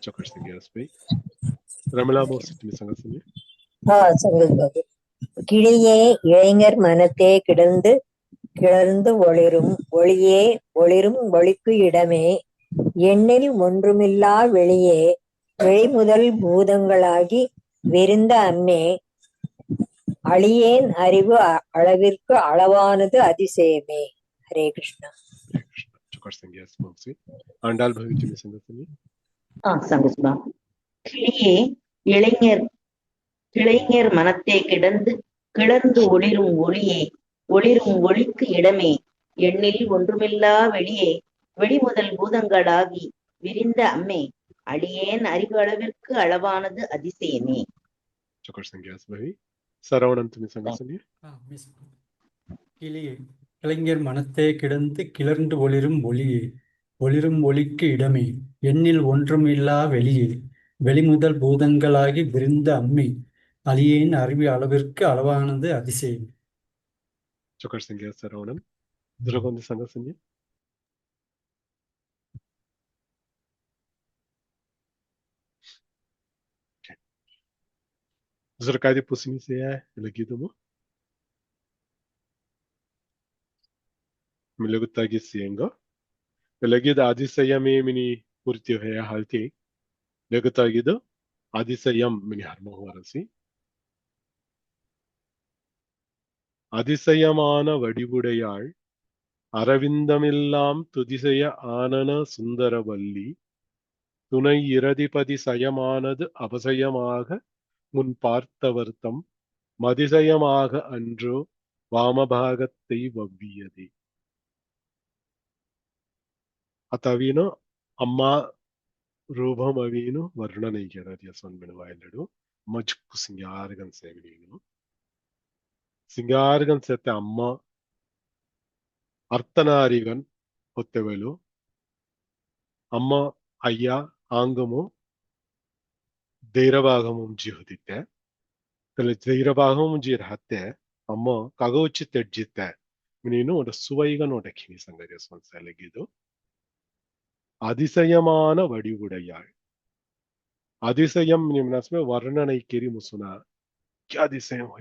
Chokar Singh SP. Ramala Mositini Sangasya. சங்கீதம். கிளியே இளைஞர் மனத்தே கிடந்து கிளர்ந்து ஒளிரும் ஒளியே ஒளிரும் ஒளிக்கு இடமே எண்ணில் ஒன்றுமில்லா வெளியே வெளிமுதல் பூதங்களாகி விரிந்த அம்மே அழியேன் அறிவு அளவிற்கு அளவானது அதிசயமே. Hare Krishna. Chokar Singh SP. Andal Bhavichini Sangasya. சங்கீதம். கிளியே இளைஞர் மனத்தே கிடந்து கிளர்ந்து ஒளிரும் ஒளியே ஒளிரும் ஒளிக்கு இடமே எண்ணில் ஒன்றுமில்லா வெளியே வெளிமுதல் பூதங்களாகி விரிந்த அம்மே அழியேன் அறிவு அளவிற்கு அளவானது அதிசயமே. Chokar Singh SP. Saravanantini Sangasya. கிளியே கிளைஞர் மனத்தே கிடந்து கிளர்ந்து ஒளிரும் ஒளியே ஒளிரும் ஒளிக்கு இடமே எண்ணில் ஒன்றுமில்லா வெளியே வெளிமுதல் பூதங்களாகி விரிந்த அம்மே அழியேன் அறிவு அளவிற்கு அளவானது அதிசயம். Chokar Singh Saravanam. Dragondi Sangasya. Zurkadi Pusini Seya. Lagidumu. Milagutagi Sienga. Lagid Adisayame Mini Purti Haya Halti. Lagutagido Adisayam Mini Harmaharasi. அதிசயமான வடிவுடையாள் அரவிந்தமெல்லாம் துதிசய ஆனன சுந்தரவல்லி துணை இரதிபதி சயமானது அபசயமாக முன் பார்த்தவர்த்தம் மதிசயமாக அன்றோ வாமபாகத்தை வவ்வியதே. అతవిను అమ్మ రూపం అవిను వర్ణనైక్యరది సొన్మెనువాయలడు మజ్కు సింగారగన్ సేవినీను సింగారగన్ సెత్తే అమ్మ అర్తనారిగన్ ಹೊತ್ತೆವೆಲು ಅಮ್ಮ ಅಯ್ಯ ಆಂಗಮು ಧೈರ್ಯಭಾಗಮು ಜಿಹುದಿತ್ತೆ ತಲೆ ಧೈರ್ಯಭಾಗಮು ಜಿರ್ ಹತ್ತೆ ಅಮ್ಮ ಕಗೌಚಿ ತೆಡ್ಜಿತ್ತೆ ನೀನು ಒಂದು ಸುವೈಗ ನೋಡಕ್ಕಿನಿ ಸಂಗತಿ ಸೊನ್ಸೆಲಗಿದು அதிசயமான வடிவுடையாள் அதிசயம் வர்ணனைக்கெரி முசுனா அதிசயம்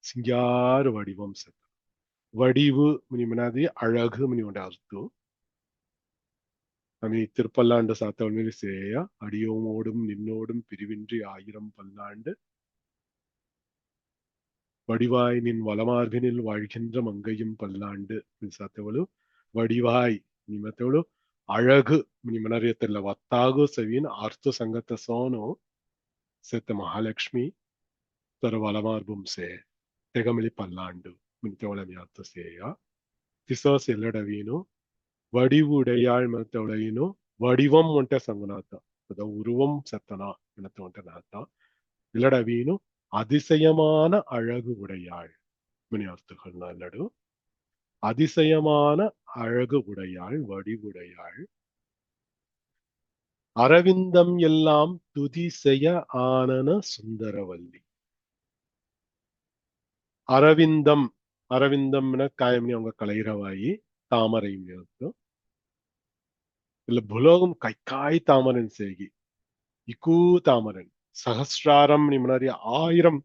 சிங்கார வடிவம் செத்த வடிவு மினிமனாதி அழகு மினியோட அர்த்தம் அமி திருப்பல்லாண்டு சாத்தவன் சேய அடியோமோடும் நின்னோடும் பிரிவின்றி 1000 பல்லாண்டு வடிவாய் நின் வலமார்பினில் வாழ்கின்ற மங்கையும் பல்லாண்டு சாத்தவளு வடிவாய் நிமத்தவளு அழகு மனரியத்தில் ಒತ್ತಾಗೋ ಸವಿನ ಅರ್ಥ ಸಂಗತ ಸೋನು ಸೆತ್ತ ಮಹಾಲಕ್ಷ್ಮಿ ತರ ವಲಮಾರ್ಬುಂಸೆ ತೆಗಮಿಳಿ ಪಲ್ಲಾಂಡು ಮಿಂತವಳಮಿ ಅರ್ಥ ಸೇಯ திசோஸ் எல்லடவீனு வடிவுடையாள் மனத்தவளையினு வடிவம் ஒன்ட்ட சங்குனாத்த அத உருவம் செத்தனா மனத்த ஒன்ட்ட நாத்தா இல்லடவீனு அதிசயமான அழகு உடையாள் மினி அர்த்தகள்னா இல்லடு அதிசயமான அழகு உடையாள் வடிவுடையாள் அரவிந்தம் எல்லாம் துதிசெய ஆனன சுந்தரவல்லி அரவிந்தம் அரவிந்தம்னா காயம்னி அவங்க கலைரவாயி தாமரை மினியொத்து இல்ல புலோகம் கைக்காய் தாமரன் சேகி இக்கூ தாமரன் சகசிராரம் முன்னாடி 1000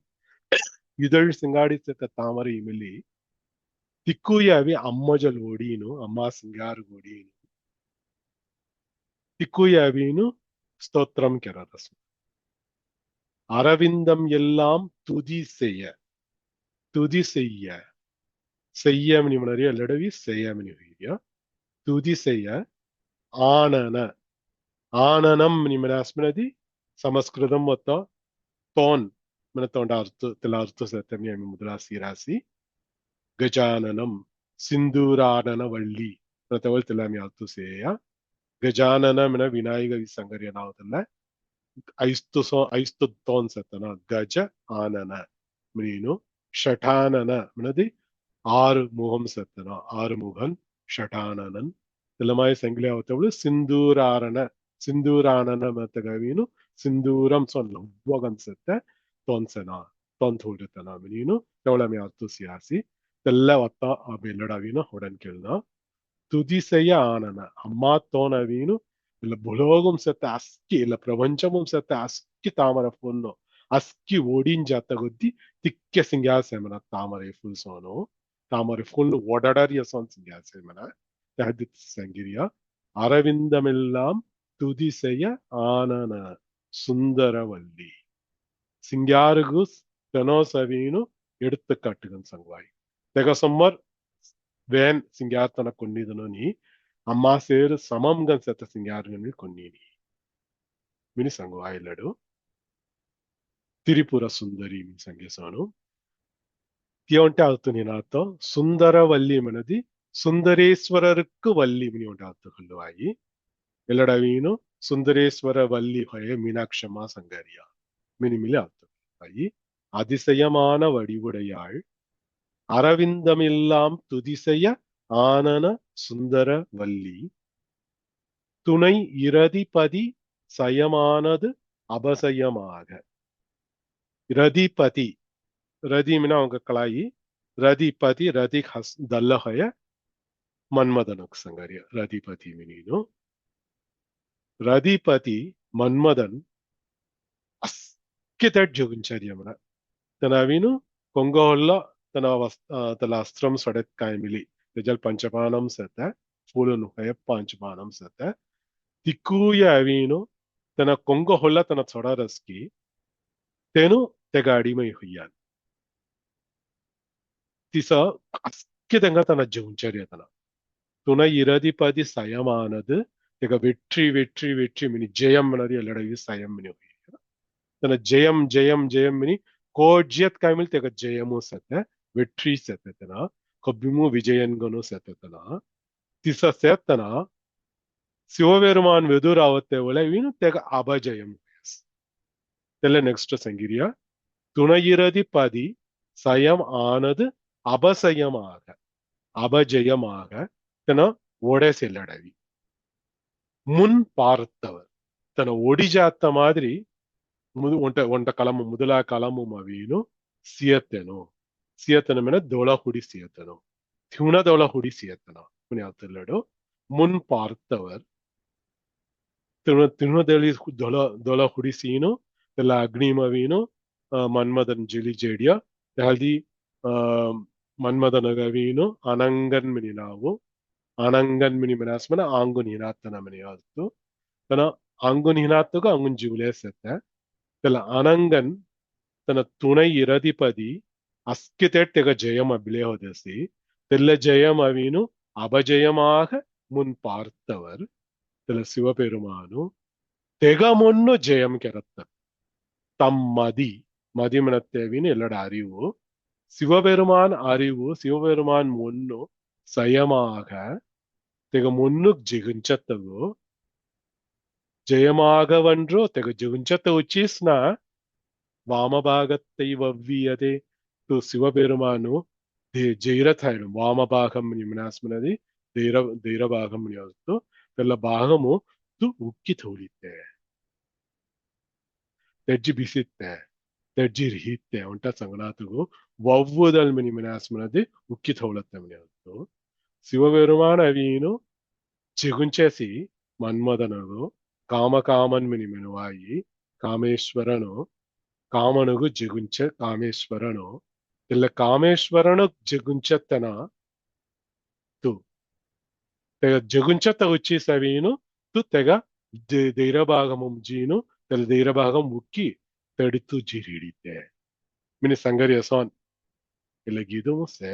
இதழ் சிங்காடி சேர்த்த தாமரை மில்லி திக்குயாவி அம்மஜல் ஓடினு அம்மா சிங்காರು ಓಡೀನು திக்குயாவினு ஸ்தோத்திரம் கெரதசு அரவிந்தம் எல்லாம் துதி செய்ய செய்யமணி முன்னாடியா லடவி செய்யமணி ஹுய்யா துதி செய்ய ஆனனம் நிமனாஸ்மனதி சமஸ்கிருதம் மொத்த தோன் மனத்தோண்ட அர்த்தத்தில் அர்த்த சத்தமி அமி முதலா சீராசி கஜானனம் சிந்தூரானன வள்ளி மனத்தவள் தில்லாமி அர்த்த சேயா ಗಜಾನನ ವಿನಾಯಕ ಸಂಗರಿಯ ನಾವದಲ್ಲ ಐಸ್ತು ತೋನ್ಸತ್ತನ ಗಜ ಆನನ ಮೀನು ಷಠಾನನ ಮನದಿ 6 முகம் சத்தன 6 முகன் ஷடானனன் திலமாய சங்கிலி அவத்தவಳು ಸಿಂಧೂರಾನನ ಮತ್ತ ಗವೀನು ಸಿಂಧೂರಂ ಸೊನ್ನ ವಗನ್ ಸತ್ತ ತೋನ್ಸನ ತೊಂತೋಡತನ ಮೀನು ತವಳಮಿ ಅರ್ಥ ಸಿಯಾಸಿ ತೆಲ್ಲ ಒತ್ತ ಆ ಬೆಲ್ಲಡವಿನ ಹೊಡನ್ ಕೇಳ್ದ துதிசெய்ய ஆனன அம்மா தோணவீனு இல்ல புலோகம் செத்த அஸ்கி இல்ல பிரபஞ்சமும் செத்த அஸ்கி தாமரை பொண்ணு அஸ்கி ஒடிஞ்சத்த கொத்தி திக்க சிங்காசேமன தாமரை ஃபுல் சோனோ தாமரை ஃபுல் ஒடடறிய சோன் சிங்காசேமன தஹதித் சங்கிரியா அரவிந்தமெல்லாம் துதி செய்ய ஆனன சுந்தரவல்லி சிங்காருக்கு தெனோசவீனு எடுத்துக்காட்டுகன் சங்வாய் தெகசம்மர் வேன் சிங்கார்த்தன கொன்னிதனு நீ அம்மா சேரு சமம்கன் செத்த சிங்காருகன் கொன்னீನಿ மினி சங்குவாயிலடு திரிபுர சுந்தரி மின் ಸಂಗೇಸನು தியோண்டே அர்த்த நினாத்தோ சுந்தரவல்லி மனதி சுந்தரேஸ்வரருக்கு வள்ளி மினி ஒண்ட அர்த்த கொல்லுவாಯಿ ಎಲ್ಲಡವೀನು ಸುಂದರೇಶ್ವರ ವಲ್ಲಿ ಹೊಯ மீனாட்சம்மா சங்கரியா மினி மிலி அர்த்த கொல்லுவாಯಿ அதிசயமான வடிவுடையாள் அரவிந்தமெல்லாம் துதிசெய்ய ஆனன சுந்தர வல்லி துணை இரதிபதி சயமானது அபசயமாக ரதிபதி ரதிமினா அவங்க கலாயி ரதிபதி ரதி ದಲ್ಲಹಯ மன்மதனுக்கு சங்கரிய ரதிபதி மினினு ரதிபதி மன்மதன் ಅಸ್ಕಿತ ಜೋಗುಂಚರ್ಯಮನ ತನವಿನು ಕೊಂಗೋಲ್ಲ ತನ್ನ ಅಸ್ತ್ರಂ ಸೊಡೆತ್ ಕಾಯ್ಮಿಲಿ ಜಲ್ ಪಂಚಪಾನಂ ಸತ ಫೂಲನು ಹಯ ಪಂಚಪಾನಂ ಸತ ತಿಕ್ಕೂಯ ಅವೀನು ತನ್ನ ಕೊಂಗ ಹೊಲ್ಲ ತನ್ನ ಸೊಡರಸ್ಕಿ ತೇನು ತೆಗ ಅಡಿಮೈ ಹುಯ್ಯಾನ್ ತಿಸ ಅಸ್ಕಿದಂಗ ತನ್ನ ಜೌಂಚರ್ಯತನ துணை இரதிபதி சயமானது தெக வெற்றி வெற்றி வெற்றி மினி ஜெயம் மனது ಎಲ್ಲಡವಿ சயம் மினி தன ஜெயம் ஜெயம் ஜெயம் மினி கோஜ்யத் ಕಾಯ್ಮಿಲ್ ತೆಗ ಜಯಮು ಸತ வெற்றி செத்தன கொப்பிமு விஜயன்கனு செத்தன திச சேத்தன சிவபெருமான் வெதுராவத்தை விளைவின் தெக அபஜயம் தெல்ல நெக்ஸ்ட் சங்கிரியா துணையிரதி பதி சயம் ஆனது அபஜயமாக தன ஓடே செல்லடவி முன் பார்த்தவர் தன ஒடிஜாத்த மாதிரி ஒண்ட கலமு முதலா கலமும் ಅವೀನು ಸಿಯತೆನೋ ಸಿಯತನ ದೊಳ ಹುಡಿ ಸಿಯತನೋ ಥ್ಯುಣದೊಳ ಹುಡಿ ಸಿಯತನ ಅರ್ಥಲ್ಲಡು ಮುನ್ ಪಾರ್ತವರ್ ತಿರುಣದಲ್ಲಿ ದೊಳ ಹುಡಿಸೀನು ಎಲ್ಲ ಅಗ್ನಿಮವೀನು ಮನ್ಮದನ್ ಜಿಲಿ ಜೇಡಿಯ ಹಲ್ದಿ ಮನ್ಮದನಗವೀನು ಅನಂಗನ್ ಮಿನಿ ನಾವು ಅನಂಗನ್ ಮಿನಿ ಮಿನಾಸ್ಮನ ಆಂಗುನ್ ಹಿನಾತ್ತನ ಮನಿ ಆಯ್ತು ತನ್ನ ಆಂಗುನ್ ಹಿನಾತ್ತಗ ಅಂಗುನ್ ಜೀವಲೇ ಸೆತ್ತ ತನ್ನ ಅನಂಗನ್ ತನ್ನ ತುಣೈ இரதிபதி அஸ்கிதெட்டெக ஜெயம் அபிலேஹோதசி தெல்ல ஜெயம் அவீனு அபஜயமாக முன் பார்த்தவர் தெல்ல சிவபெருமானு தெகமொன்னு ஜெயம் ಕೆರತ್ತ தம்மதி மதிமனத்தேவின்னு ಎಲ್ಲಡ அறிவு சிவபெருமான் அறிவு சிவபெருமான் முன்னு சயமாக தெக முன்னு ஜிகுஞ்சத்தகு ஜெயமாகவன்றோ தெக ஜிகுஞ்சத்த உச்சிஸ்ನ ವಾಮಭಾಗತ್ತೈ ವವ್ವಿಯದೆ ತು ಶಿವಪೆರುಮಾನು ಜೈರಥಾಯನು ವಾಮಭಾಗಂ ನಿಮನಾಸ್ಮನದಿ ಧೈರಭಾಗಂ ನಿವತ್ತು ಎಲ್ಲ ಭಾಗಮು ತು ಉಕ್ಕಿ ತೋಳಿತ್ತೆ ತೆಜ್ಜಿ ಬಿಸಿತ್ತೆ ತೆಜ್ಜಿ ರಿಹಿತ್ತೆ ಒಂಟ ಸಂಗನಾತಗು ವವ್ವುದಲ್ ನಿಮನಾಸ್ಮನದಿ ಉಕ್ಕಿ ತೋಳತ್ತೆ ಮನಿವತ್ತು శివబెరుమాన్ అవిను చిగుంచేసి మన్మదనగు కామకామన్మిని మెనువాయి కామేశ్వరను ಕಾಮನುಗು ಜಿಗುಂಚ ಕಾಮೇಶ್ವರನು ಇಲ್ಲ ಕಾಮೇಶ್ವರನು ಜಿಗುಂಚತನ ತು తెగ జగుంచత వచ్చి సవీను తు తెగ ధైర్యభాగము జీను తెల ధైర్యభాగం ఉక్కి తడుతూ జిరిడితే மினி சங்கரியசோன் இல்ல கீதும் சே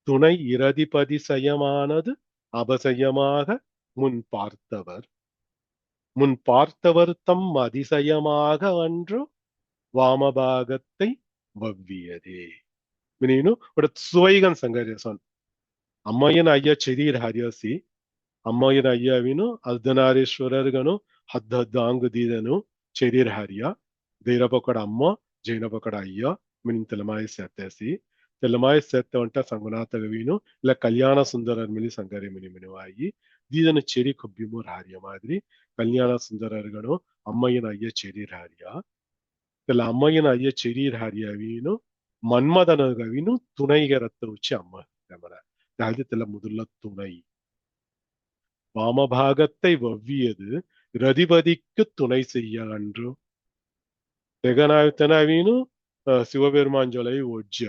துணை இரதிபதி சயமானது அபசயமாக முன் பார்த்தவர் தம் அதிசயமாக அன்று வாமபாகத்தை வவ்வியதே மினினு ஒரு சுவைகன் சங்கரியசோன் ಅಮ್ಮಯ್ಯನ ಅಯ್ಯ ಚೆದೀರ್ ಹರಿಯಸಿ ಅಮ್ಮಯ್ಯನ ಅಯ್ಯವಿನು ಅರ್ಧನಾರೀಶ್ವರರ್ಗನು ಹದ್ದಾಂಗುದೀದನು ಚೆದೀರ್ ಹರಿಯ ಧೈರಪಕಡ ಅಮ್ಮ ಜೈನಪಕಡ ಅಯ್ಯ ಮಿನ್ ತೆಲಮಾಯಿ ಸೆತ್ತೇಸಿ ತೆಲಮಾಯಿ ಸೆತ್ತ ಉಂಟ ಸಂಗುನಾಥಗವಿನು ಇಲ್ಲ ಕಲ್ಯಾಣ ಸುಂದರರ್ ಮಿನಿ ಸಂಗರಿ ಮಿನಿ ಮಿನುವಾಯಿ ದೀದನು ಚೆರಿ ಕೊಬ್ಬಿಮೂರ್ ಹಾರಿಯ ಮಾದ್ರಿ ಕಲ್ಯಾಣ ಸುಂದರರ್ಗನು ಅಮ್ಮಯ್ಯನ ಅಯ್ಯ ಚೆದೀರ್ ಹಾರಿಯ ತೆಲ ಅಮ್ಮಯ್ಯನ ಅಯ್ಯ ಚೆದೀರ್ ಹಾರಿಯವಿನು ಮನ್ಮದನಗವಿನು ತುಣೈಗೆರತ್ತ ಉಚ್ಚಿ ಅಮ್ಮ ಗಮನ ராஜ்யத்துல முதல்ல துணை வாமபாகத்தை வவ்வியது ரதிபதிக்கு துணை செய்ய அன்று తెగనావిను శివబెరుమాంజొలై ఒజ్జ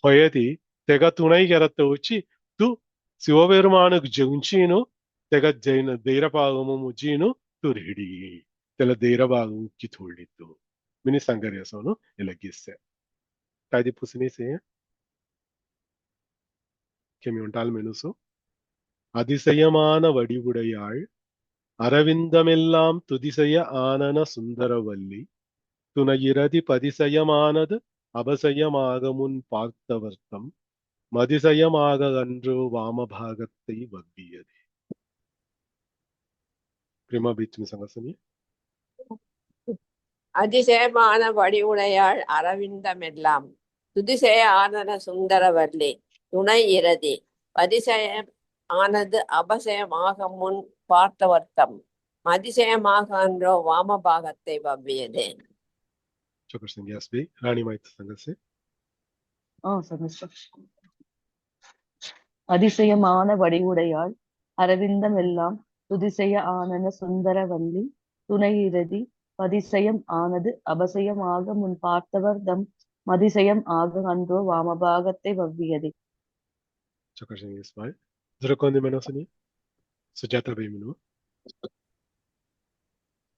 హొయది తెగ తుణై గెరత వచ్చి తు శివబెరుమానుకు జగుంచీను తెగ జైన ధైర్యభాగము ముజ్జీను తురిడి తెల ధైర్యభాగం ఉక్కి తోడిತ್ತು మిని సంగర్యసోను ఇలగిస్తే కాది పుసినిసే கெமியுண்டால் மெனுசு அதிசயமான வடிவுடையாள் அரவிந்தமெல்லாம் துதிசய ஆனன சுந்தரவல்லி துணையிரதி பதிசயமானது அபசயமாக முன் பார்த்தவர்த்தம் மதிசயமாக அன்றோ வாமபாகத்தை வவ்வியதே பிரேமா பீச்மி சங்கசனி அதிசயமான வடிவுடையாள் அரவிந்தமெல்லாம் துதிசய ஆனன சுந்தரவல்லி துணை இரதி பதிசயம் ஆனது அபசயமாக முன் பார்த்தவர்த்தம் மதிசயமாக அன்றோ வாமபாகத்தை வவ்வியதே चोकर संन्यास भी रानी माइती संगत से அதிசயமான வடிவுடையாள் அரவிந்தம் எல்லாம் துதிசெய ஆனன சுந்தரவல்லி துணை இரதி பதிசயம் ஆனது அபசயமாக முன் பார்த்தவர் தம் மதிசயம் ஆக அன்றோ வாமபாகத்தை வவ்வியதே चोकर संन्यास भाई द्रकोंदी मेनोसनी सुजाता भाई मेनो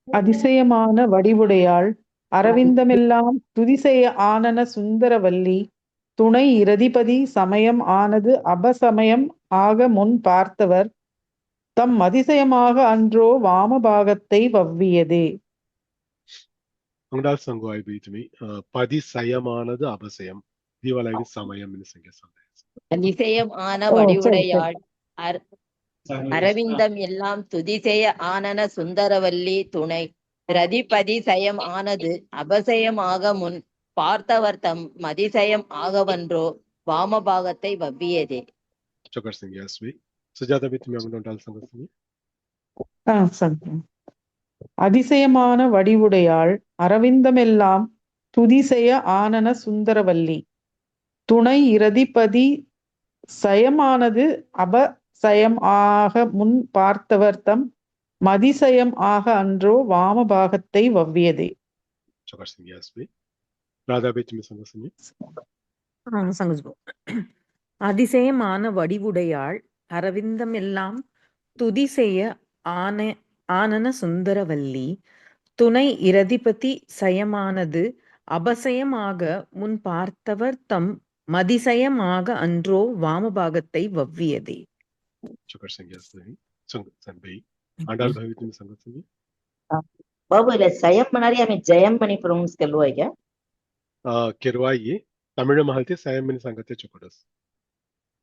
அதிசயமான வடிவுடையாள் அரவிந்தமெல்லாம் துதிசெய ஆனன சுந்தரவல்லி துணை இரதிபதி சமயம் ஆனது அபசமயம் ஆக முன் பார்த்தவர் தம் அதிசயமாக அன்றோ வாமபாகத்தை வவ்வியதே अंगडाल संगवाई बीतमी பதிசயமானது அபசயம் தீவாலாவி சமயம் இன் संगे संगे அதிசயம் ஆன ஓ சரி சரி வடிவுடையாள் அரவிந்தம் எல்லாம் துதிசெய ஆனன சுந்தரவல்லி துணை ரதிபதி சயம் ஆனது அபசயமாக முன் பார்த்தவர் தம் மதிசயம் ஆகவன்றோ வாமபாகத்தை வவ்வியதே चोकर संन्यास भी सुजाता बीतमी अंगडाल संगसनी சரி அதிசயமான வடிவுடையாள் அரவிந்தமெல்லாம் துதிசெய ஆனன சுந்தரவல்லி துணை இரதிபதி சயமானது அபசயம் ஆக முன் பார்த்தவர் தம் மதிசயம் ஆக அன்றோ வாமபாகத்தை வவ்வியதே चोकर संन्यास भी राधा बीतमी संगसनी சங்கஜ்போ அதிசயமான வடிவுடையாள் அரவிந்தமெல்லாம் துதிசெய ஆனன சுந்தரவல்லி துணை இரதிபதி சயமானது அபசயமாக முன் பார்த்தவர் தம் மதிசயமாக அன்றோ வாமபாகத்தை வவ்வியதே चोकर संन्यास नहीं संबई अंडाल भाई बीतमी संगसनी பாபு இல்ல சயம் பண்ணாரி ஆమె ஜெயம் பண்ணி ப்ரொனவுன்ஸ் கல்லுவாய்க்க किरवाई तमिळ महलती सयमिनी संगते चोकड़स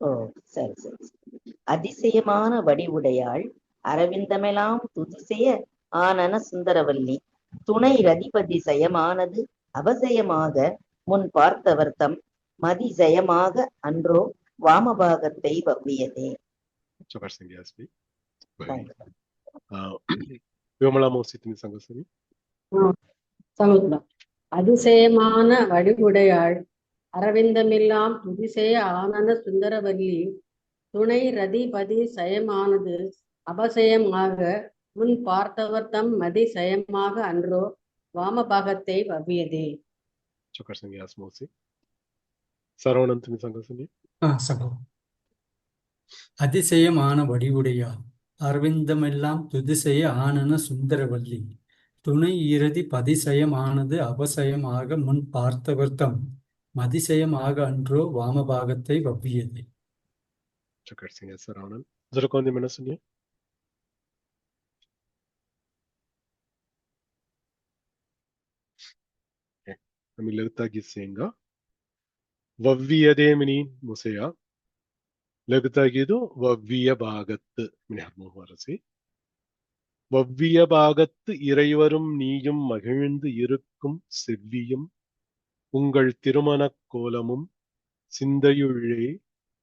ஓ சரி சரி சரி. அதிசயமான வடிவுடையாள் அரவிந்தமெல்லாம் துதிசெய ஆனன சுந்தரவல்லி துணை ரதிபதி சயமானது அபசயமாக முன் பார்த்தவர் தம் மதிசயமாக அன்றோ வாமபாகத்தை வவ்வியதே चोकर संन्यास भी தேங்க்யூ. விமலா மோசித்தினி संगसनी சமுத்திரம் அதிசயமான வடிவுடையாள் அரவிந்தமெல்லாம் துதிசெய ஆனன சுந்தரவல்லி துணை ரதிபதி சயமானது அபசயமாக முன் பார்த்தவர் தம் மதி சயமாக அன்றோ வாமபாகத்தை வவ்வியதே. चोकर संज्ञा स्मोसी சரவணன் तुम्ही सांगा संज्ञा சகோ அதிசயமான வடிவுடையார் அரவிந்தமெல்லாம் துதிசெய ஆனன சுந்தரவல்லி துணை இறுதி பதிசயம் ஆனது அபசயம் ஆக முன் பார்த்தவர் தம் மதிசயம் ஆக அன்றோ வாமபாகத்தை வவ்வியது. चोकर संज्ञा சரவணன் जरा कौन दी मैंने सुनिए हम लगता कि सेंगा वव्वियदे मिनी मुसेया लगता कि तो वव्विय भागत मिनी हरमो वारसी வவ்விய பாகத்து இறைவரும் நீயும் மகிழ்ந்து இருக்கும் செவ்வியும் உங்கள் திருமணக் கோலமும் சிந்தையுள்ளே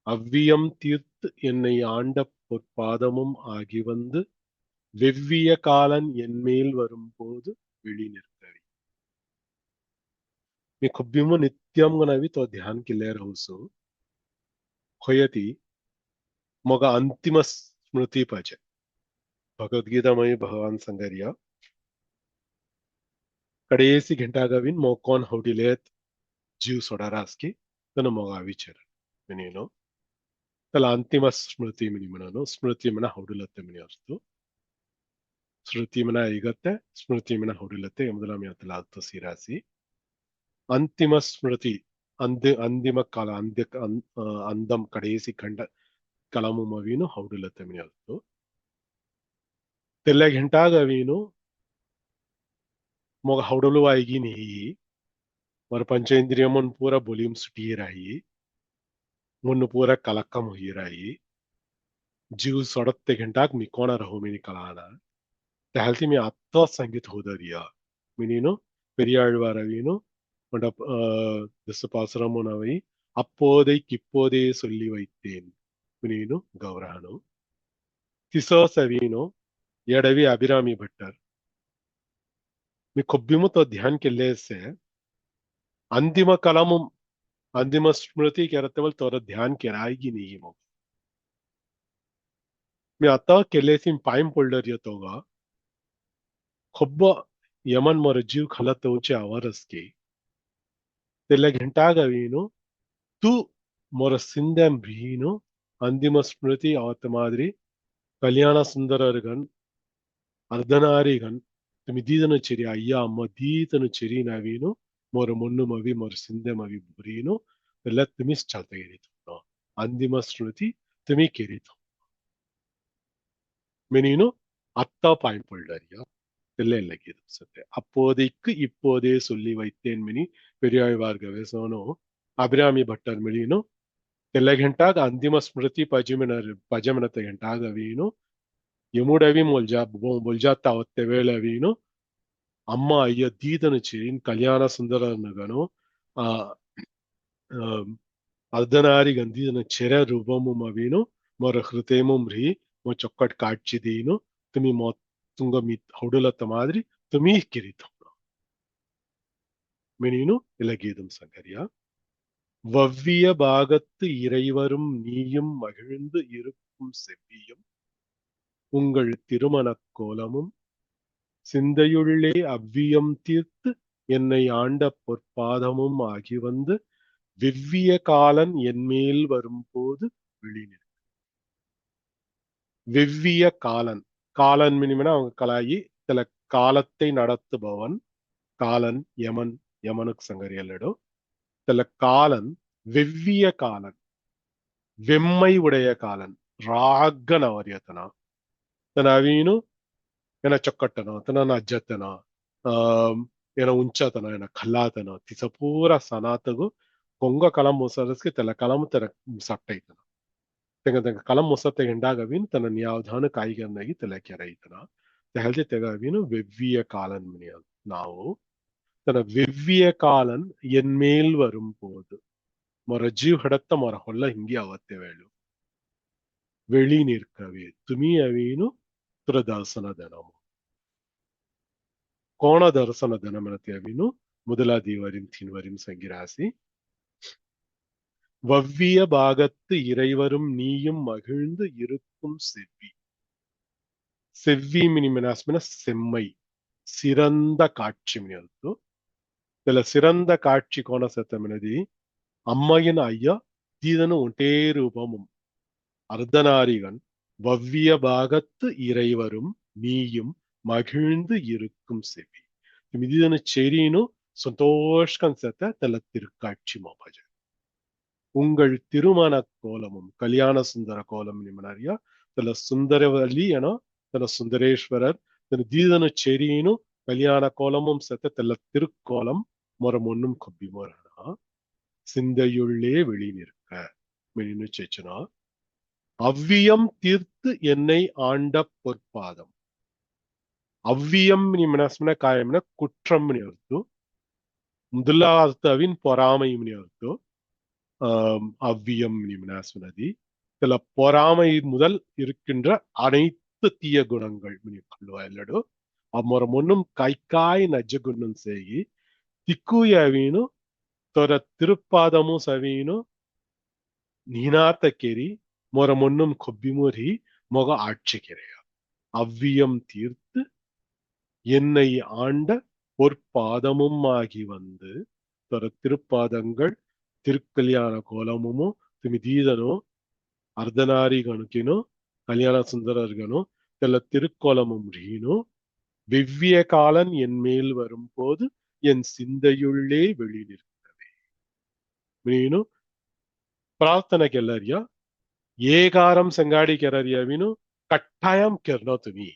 அவ்வியம் தீர்த்து என்னை ஆண்ட பொற்பாதமும் ஆகி வந்து வெவ்விய காலன் என்மேல் வரும்போது விழி நிற்கவி. मी खुब्बीमो नित्यम गनावी तो ध्यान केले रहूसो होयती मग अंतिम स्मृती पाहिजे भगवद्गीतामय भगवान संगरिया कडेसी घंटागावीन मोकोन हौडिलेत जीव सोडारासकी तन मोगा विचार मिनीनो त्याला अंतिम स्मृती मिनी म्हणून स्मृती म्हणा हौडिलते मिनी असतो स्मृती म्हणा ऐगते स्मृती म्हणा हौडिलते ಎಂಬುದನ್ನು मी आता लागतो सिरासी अंतिम स्मृति अंतिम काल अंदम कडेसी खंड कलामु मवीनु हौडिलते मिनी असतो तेल्या घंटागावीनु मग हौडलू आएगी नहीं और पंचेंद्रिय मन पूरा वॉल्यूम सुटी रही मुन्न पूरा कलकम हुई रही जीव सड़ते घंटाक मी कोण रहो मिनी कलाना तहलती मी आता संगीत होदरिया मिनीनो பெரியாழ்வாரவீனோ திசபாசுரமுனவை அப்போதைக்கிப்போதே சொல்லி வைத்தேன் मिनीनो गौरानो तिसो सवीनो येडवी अभिरामी भट्टर मी खुब्बीमो तो ध्यान केले से अंतिम कलामुम अंतिम स्मृति केरतेवल तोर ध्यान केरायगी नहीं मग मी आता केलेसी पायम पडलर येतोगा खुब्ब यमन मोर जीव खलत उचे आवरस के तेल्या घंटागवीनो तू मोर सिंधम भीनो अंतिम स्मृति आवत मादरी कल्याण सुंदरगन अर्धनारीगन तुम्ही दीदन चेरी अय्या अम्म दीतन चेरी नावीनो मोर मुन्नु मवी मोर सिंधे मवी बुरीनो तेल्या तुम्हीच चालता गेरीतो अंतिम स्मृति तुम्ही केरीतो मिनीनो अत्ता पायम पडलरिया தெல்ல இல்லைக்கு சத்தே அப்போதைக்கு இப்போதே சொல்லி வைத்தேன் மினி பெரியாழ்வார்கவே சோனோ அபிராமி ಭಟ್ಟರ್ ಮಿಳಿನೋ ತೆಲ್ಲ ಗಂಟಾಗ ಅಂತಿಮ ಸ್ಮೃತಿ ಪಜಮನತೆ ಗಂಟಾಗ ವೀನು ಯಮುಡವಿ ಮೊಲ್ಜಾತ ಅವತ್ತೆ ವೇಳೆ ವೀನು ಅಮ್ಮ ಅಯ್ಯ ದೀದನು ಚಿರಿನ್ ಕಲ್ಯಾಣ ಸುಂದರನಗನು ಆ ಅರ್ಧನಾರಿ ಗಂಧೀದನ ಚೆರ ರೂಪಮು ಮವೀನು ಮೊರ ಹೃದಯಮು ಮ್ರಿ ಮೊ ಚೊಕ್ಕಟ್ ಕಾಡ್ಚಿದೀನು ತುಮಿ ಮೊ ತುಂಗ ಮಿ ಹೌಡಲತ್ತ ಮಾದರಿ ತುಮಿ ಕಿರಿತು ಮಿನೀನು இலகீதம் சங்கரியா வவ்விய பாகத்து இறைவரும் நீயும் மகிழ்ந்து இருக்கும் செவ்வியும் உங்கள் திருமணக் கோலமும் சிந்தையுள்ளே அவ்வியம் தீர்த்து என்னை ஆண்ட பொற்பாதமும் ஆகி வந்து வெவ்விய காலன் என்மேல் வரும்போது விழிநிற்க வெவ்விய காலன் காலன் மினிமனா அவங்க கலாயி சில காலத்தை நடத்துபவன் காலன் யமன் யமனுக்கு சங்கரியல்லடோ சில காலன் வெவ்விய காலன் வெம்மை உடைய காலன் ராகன் அவரியத்தனா தன அவீನು ಏನ ಚೊಕ್ಕಟ್ಟನ ತನ ಅಜ್ಜತನ ಏನ ಉಂಚತನ ಏನ ಖಲ್ಲಾತನ ತಿಸ ಪೂರ ಸನಾತಗು ಕೊಂಗ ಕಲಂ ಮೊಸರಸ್ಗೆ ತೆಲ ಕಲಂ ತರ ಸಟ್ಟೈತನ ತೆಂಗ ತೆಂಗ ಕಲಂ ಮೊಸತ್ತೆ ಹೆಂಡಾಗವೀನು ತನ್ನ ನ್ಯಾವಧಾನ ಕಾಯಿಗನ್ನಾಗಿ ತೆಲ ಕೆರೈತನ ತೆಹಲ್ದೆ ತೆಗವೀನು வெவ்விய காலன் மினியா ನಾವು ತನ್ನ வெவ்விய ಕಾಲನ್ ಎನ್ಮೇಲ್ வரும்போது ಮೊರ ಜೀವ್ ಹಡತ್ತ ಮೊರ ಹೊಲ್ಲ ಹಿಂಗೆ ಅವತ್ತೆ ವೇಳು வெளி நிற்கவே ತುಮಿ ಅವೀನು ದರ್ಶನ ದನಮು ಕೋಣ ದರ್ಶನ ದನಮನತೆ ಅವೀನು ಮೊದಲ ದೇವರಿನ್ ತಿನ್ವರಿನ್ ಸಂಗಿರಾಸಿ வவ்விய பாகத்து இறைவரும் நீயும் மகிழ்ந்து இருக்கும் செவ்வி. செவ்வி மினிமினாஸ்மின செம்மை, சிறந்த காட்சி மினியர்த்து. இதுல சிறந்த காட்சி கோணசத்தமினதி அம்மையின் ஐயா தீதனு ஒட்டே ரூபமும் அர்த்தநாரிகன் வவ்விய பாகத்து இறைவரும் நீயும் மகிழ்ந்து இருக்கும் செவ்வி. மிதிதனு செரீனு சந்தோஷ்கம் செத்த தல திருக்காட்சி மோபஜ. உங்கள் திருமண கோலமும் கல்யாண சுந்தர கோலம் நிமனாரியா தல சுந்தரவல்லி என தல சுந்தரேஸ்வரர் தன தீதனு செரீனு கல்யாண கோலமும் செத்த தல திருக்கோலம் மொரம் ஒன்னும் கொப்பி மோரனா சிந்தையுள்ளே வெளி நிற்க மெனினு சேச்சனா அவ்வியம் தீர்த்து என்னை ஆண்ட பொற்பாதம். அவ்வியம் நிமனஸ்மன காயம்ன குற்றம் அர்த்து. முதலாவதுவின் பொறாமையும் அர்த்து. அவ்வியம் நிமனஸ்மனதி இதுல பொறாமை முதல் இருக்கின்ற அனைத்து தீய குணங்கள் அல்லடு அம்மொரம் ஒன்னும் கைக்காய் நஜகுணம் செய்யி திக்குயவீனு தொர திருப்பாதமும் சவீனு நீனாத்தக்கேரி மொரம் ஒன்னும் கொப்பிமுறி மொக ஆட்சிக்கிறையா. அவ்வியம் தீர்த்து என்னை ஆண்ட பொற்பாதமும் ஆகி வந்து தொர திருப்பாதங்கள் திருக்கல்யாண கோலமும் திமிதீதனோ அர்த்தநாரிகனுக்கினோ கல்யாண சுந்தரர்கனோ தெல்ல திருக்கோலமும் ரீனோ வெவ்விய காலன் என் மேல் வரும்போது என் சிந்தையுள்ளே வெளி நிற்கவே. மீனு ಪ್ರಾರ್ಥನೆ ಕೆಲ್ಲರಿಯ ಏಗಾರಂ ಸಂಗಾಡಿ ಕೆರರಿಯ ವಿನು ಕಟ್ಟಾಯಂ ಕೆರ್ನೋ ತುಮಿ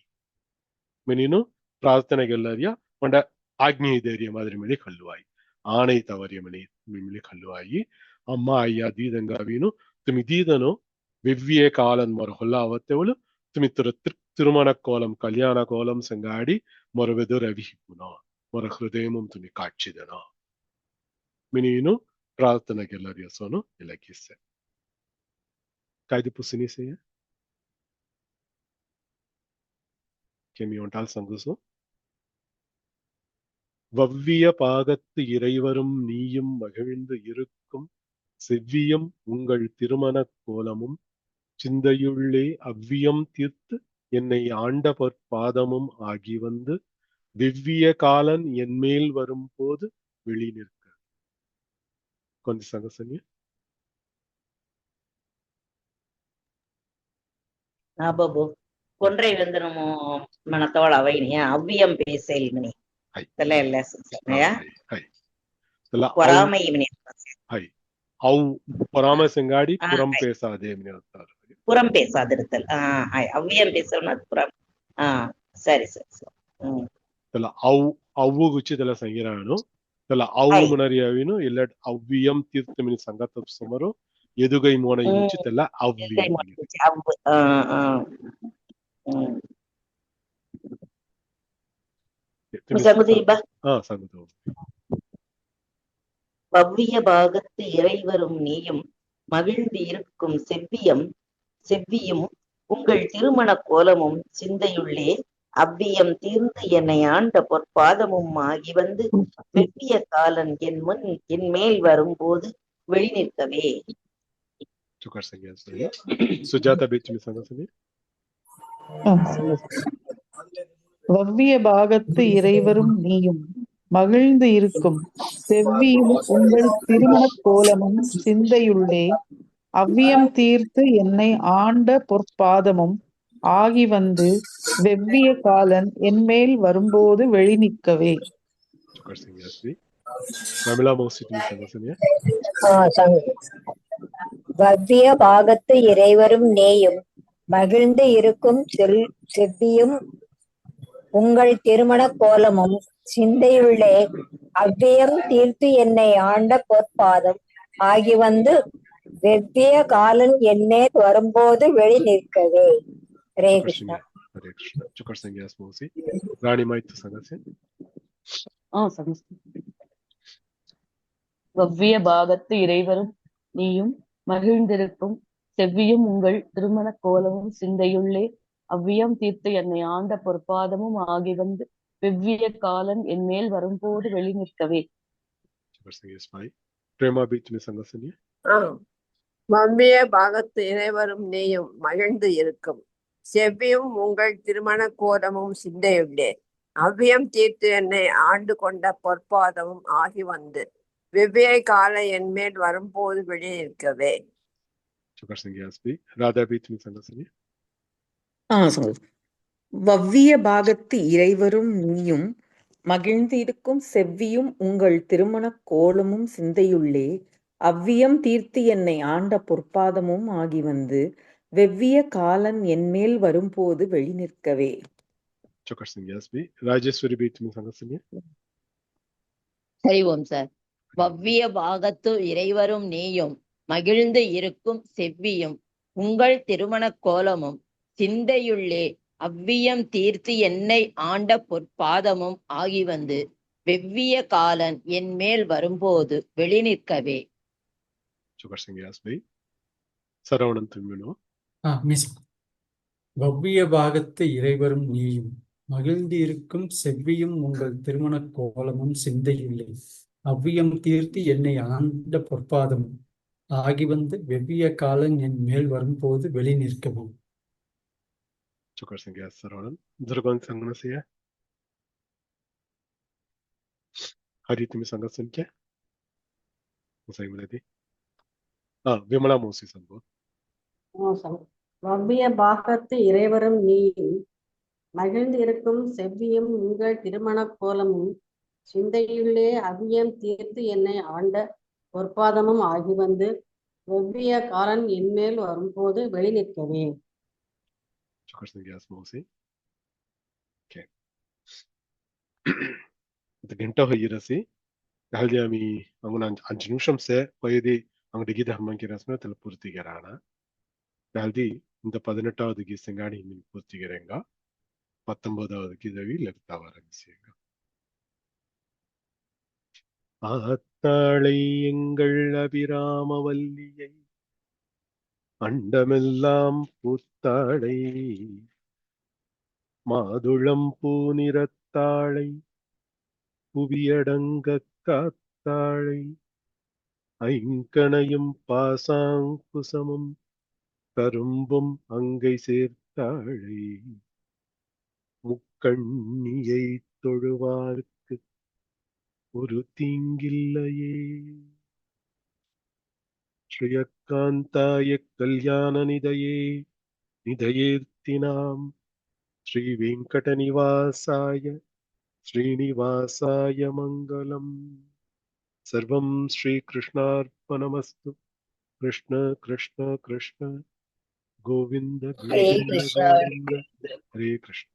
ಮಿನಿನು ಪ್ರಾರ್ಥನೆ ಕೆಲ್ಲರಿಯ ಒಂಡ ಆಗ್ನೇಯ ಧೈರ್ಯ ಮಾದರಿ ಮೇಲೆ ಕಲ್ಲುವಾಯಿ ಆಣೈ ತವರಿಯ ಮನೆ ಮೇಲೆ ಕಲ್ಲುವಾಯಿ ಅಮ್ಮ ಅಯ್ಯ ದೀದಂಗ ವಿನು ತುಮಿ ದೀದನು வெவ்விய காலன் மொர கொல்லாவத்தவளு துமி திருமண கோலம் கல்யாண கோலம் செங்காடி மொரவெது ரவிஹிப்புனா மொர ஹிருதயமும் துமி காட்சிதனா மினிನು ಪ್ರಾರ್ಥನೆಗೆಲ್ಲರಿಯ ಸೋನು ಇಲಗಿಸೆ ಕಾಯ್ದು ಪುಸಿನಿಸೆಯ ಕೆಮಿ ஒன்றால் சங்குசு வவ்விய பாகத்து இறைவரும் நீயும் மகிழ்ந்து இருக்கும் செவ்வியம் உங்கள் திருமண கோலமும் சிந்தையுள்ளே அவ்வியம் தீர்த்து என்னை ஆண்ட பொற்பாதமும் ஆகி வந்து வெவ்விய காலன் என் மேல் வரும்போது வெளி நிற்க. கொஞ்சம் சங்கசங்க பாபு கொன்றை வெந்தனமோ மனத்தோಳ ಅವೈನಿಯ ಅವ್ವಿಯಂ பேசல் மணி தல இல்ல சமயா பொறாமை மணி ஹை அவ் பொறாமை செங்காடி புறம் பேசாதே மணி அர்த்தம். புறம் பேசாதிருத்தல் ಅವ್வியம் பேசணும்னா புறம் சரி சரி சரி தல அவ்வு குச்சி தல ಸಂಗಿರಾನು ತಲ ಅವು ಮುನರಿಯವಿನು ಇಲ್ಲ ಅವ್ವಿಯಂ ತೀರ್ಥಮಿನಿ ಸಂಗತ ಸುಮರು ಎದುಗೈ ಮೋನ ಯುಚಿ ತಲ ಅವ್ವಿಯಂ ಸಂಗತ வவ்விய பாகத்து இறைவரும் நீயும் மகிழ்ந்து இருக்கும் செவ்வியும் உங்கள் திருமண கோலமும் சிந்தையுள்ளே அவ்வியம் தீர்ந்து என்னை ஆண்ட பொற்பாதமும் ஆகி வந்து வெவ்விய காலன் என் மேல் வரும்போது வெளி நிற்கவே. வவ்விய பாகத்து இறைவரும் நீயும் மகிழ்ந்து இருக்கும் செவ்வியும் உங்கள் திருமண கோலமும் சிந்தையுள்ளே அவ்வியம் தீர்த்து என்னை ஆண்ட பொற்பாதமும் ஆகி வந்து வெவ்விய காலன் என் மேல் வரும்போது வெளி நிற்கவே. வவ்விய பாகத்து இறைவரும் நேயும் மகிழ்ந்து இருக்கும் செவ்வியும் உங்கள் திருமண கோலமும் சிந்தையுள்ளே அவ்வியம் தீர்த்து என்னை ஆண்ட பொற்பாதம் ஆகி வந்து வெவ்விய காலன் என்னே வரும்போது வெளி நிற்கவே. ஹரே கிருஷ்ணா. ஹரே கிருஷ்ணா. சுக்கர் சங்கியாஸ் மோசி ராணி மைத்து சங்கசே. வவ்விய பாகத்து இறைவரும் நீயும் மகிழ்ந்திருக்கும் செவ்வியும் உங்கள் திருமண கோலமும் சிந்தையுள்ளே அவ்வியம் தீர்த்து என்னை ஆண்ட பொற்பாதமும் ஆகி வந்து வெவ்விய காலன் என் மேல் வரும்போது வெளி நிற்கவே. பிரேமா பீச் में संगसनिया வவ்விய பாகத்து இறைவரும் நீயும் மகிழ்ந்து இருக்கும் செவ்வியும் உங்கள் திருமண கோலமும் சிந்தையுள்ளே அவ்வியம் தீர்த்து என்னை ஆண்டு கொண்ட பொற்பாதமும் ஆகி வந்து வெவ்விய கால என்மேல் வரும்போது வெளி நிற்கவே. வவ்விய பாகத்து இறைவரும் நீயும் மகிழ்ந்து இருக்கும் செவ்வியும் உங்கள் திருமணக் கோலமும் சிந்தையுள்ளே அவ்வியம் தீர்த்து என்னை ஆண்ட பொற்பாதமும் ஆகி வந்து வெவ்விய காலன் என்மேல் வரும்போது வெளி நிற்கவே. சரி ஓம் சார். வவ்விய பாகத்து இறைவரும் நீயும் மகிழ்ந்து இருக்கும் செவ்வியும் உங்கள் திருமணக் கோலமும் சிந்தையுள்ளே அவ்வியம் தீர்த்து என்னை ஆண்ட பொற்பாதமும் ஆகி வந்து வெவ்விய காலன் என் மேல் வரும்போது வெளி நிற்கவே. மிஸ் வவ்விய பாகத்து இறைவரும் நீயும் மகிழ்ந்து இருக்கும் செவ்வியும் உங்கள் திருமணக் கோலமும் சிந்தையில்லை அவ்வியம் தீர்த்து என்னை ஆண்ட பொற்பாதமும் ஆகி வந்து வெவ்விய காலன் என் மேல் வரும்போது வெளி நிற்கவும். விமலா மோசி சம்பவம். வவ்விய பாகத்து இறைவரும் நீயும் மகிழ்ந்து இருக்கும் செவ்வியும் உங்கள் திருமணக் கோலமும் சிந்தையுள்ளே அவ்வியம் தீர்த்து என்னை ஆண்ட பொற்பாதமும் ஆகி வந்து வெவ்விய காலன் என்மேல் வரும்போது வெளி நிற்கவே. Gantaho irasi dahil ami angunan 5 நிமிஷம் போயதி அவங்க கீத ஹம்மங்கி ரஸ்ம தல பூர்த்திகரான dahil இந்த 18வது கீசங்காடி மீன் பூர்த்திகரங்க 19வது கீதவி லெப்தாவ ஆரம்பிச்சேங்க. ஆத்தாளை எங்கள் அபிராமவல்லியை அண்டமெல்லாம் பூத்தாளை மாதுளம் பூநிறத்தாளை புவியடங்க காத்தாளை ஐங்கணையும் பாசாங்குசமும் கரும்பும் அங்கை சேர்த்தாளை முக்கண்ணியை தொழுவார்க்கு ஒரு தீங்கில்லையே ஸ்ரீயக்காந்தாய கல்யாண நிதையே நிதையேர்த்தினாம் ஸ்ரீ வெங்கடநிவாசாய ஸ்ரீனிவாசாய மங்களம். सर्वं श्रीकृष्णार्पणमस्तु. कृष्ण कृष्ण कृष्ण गोविन्द हरे गोविन्द कृष्ण गोविन्द हरे कृष्ण.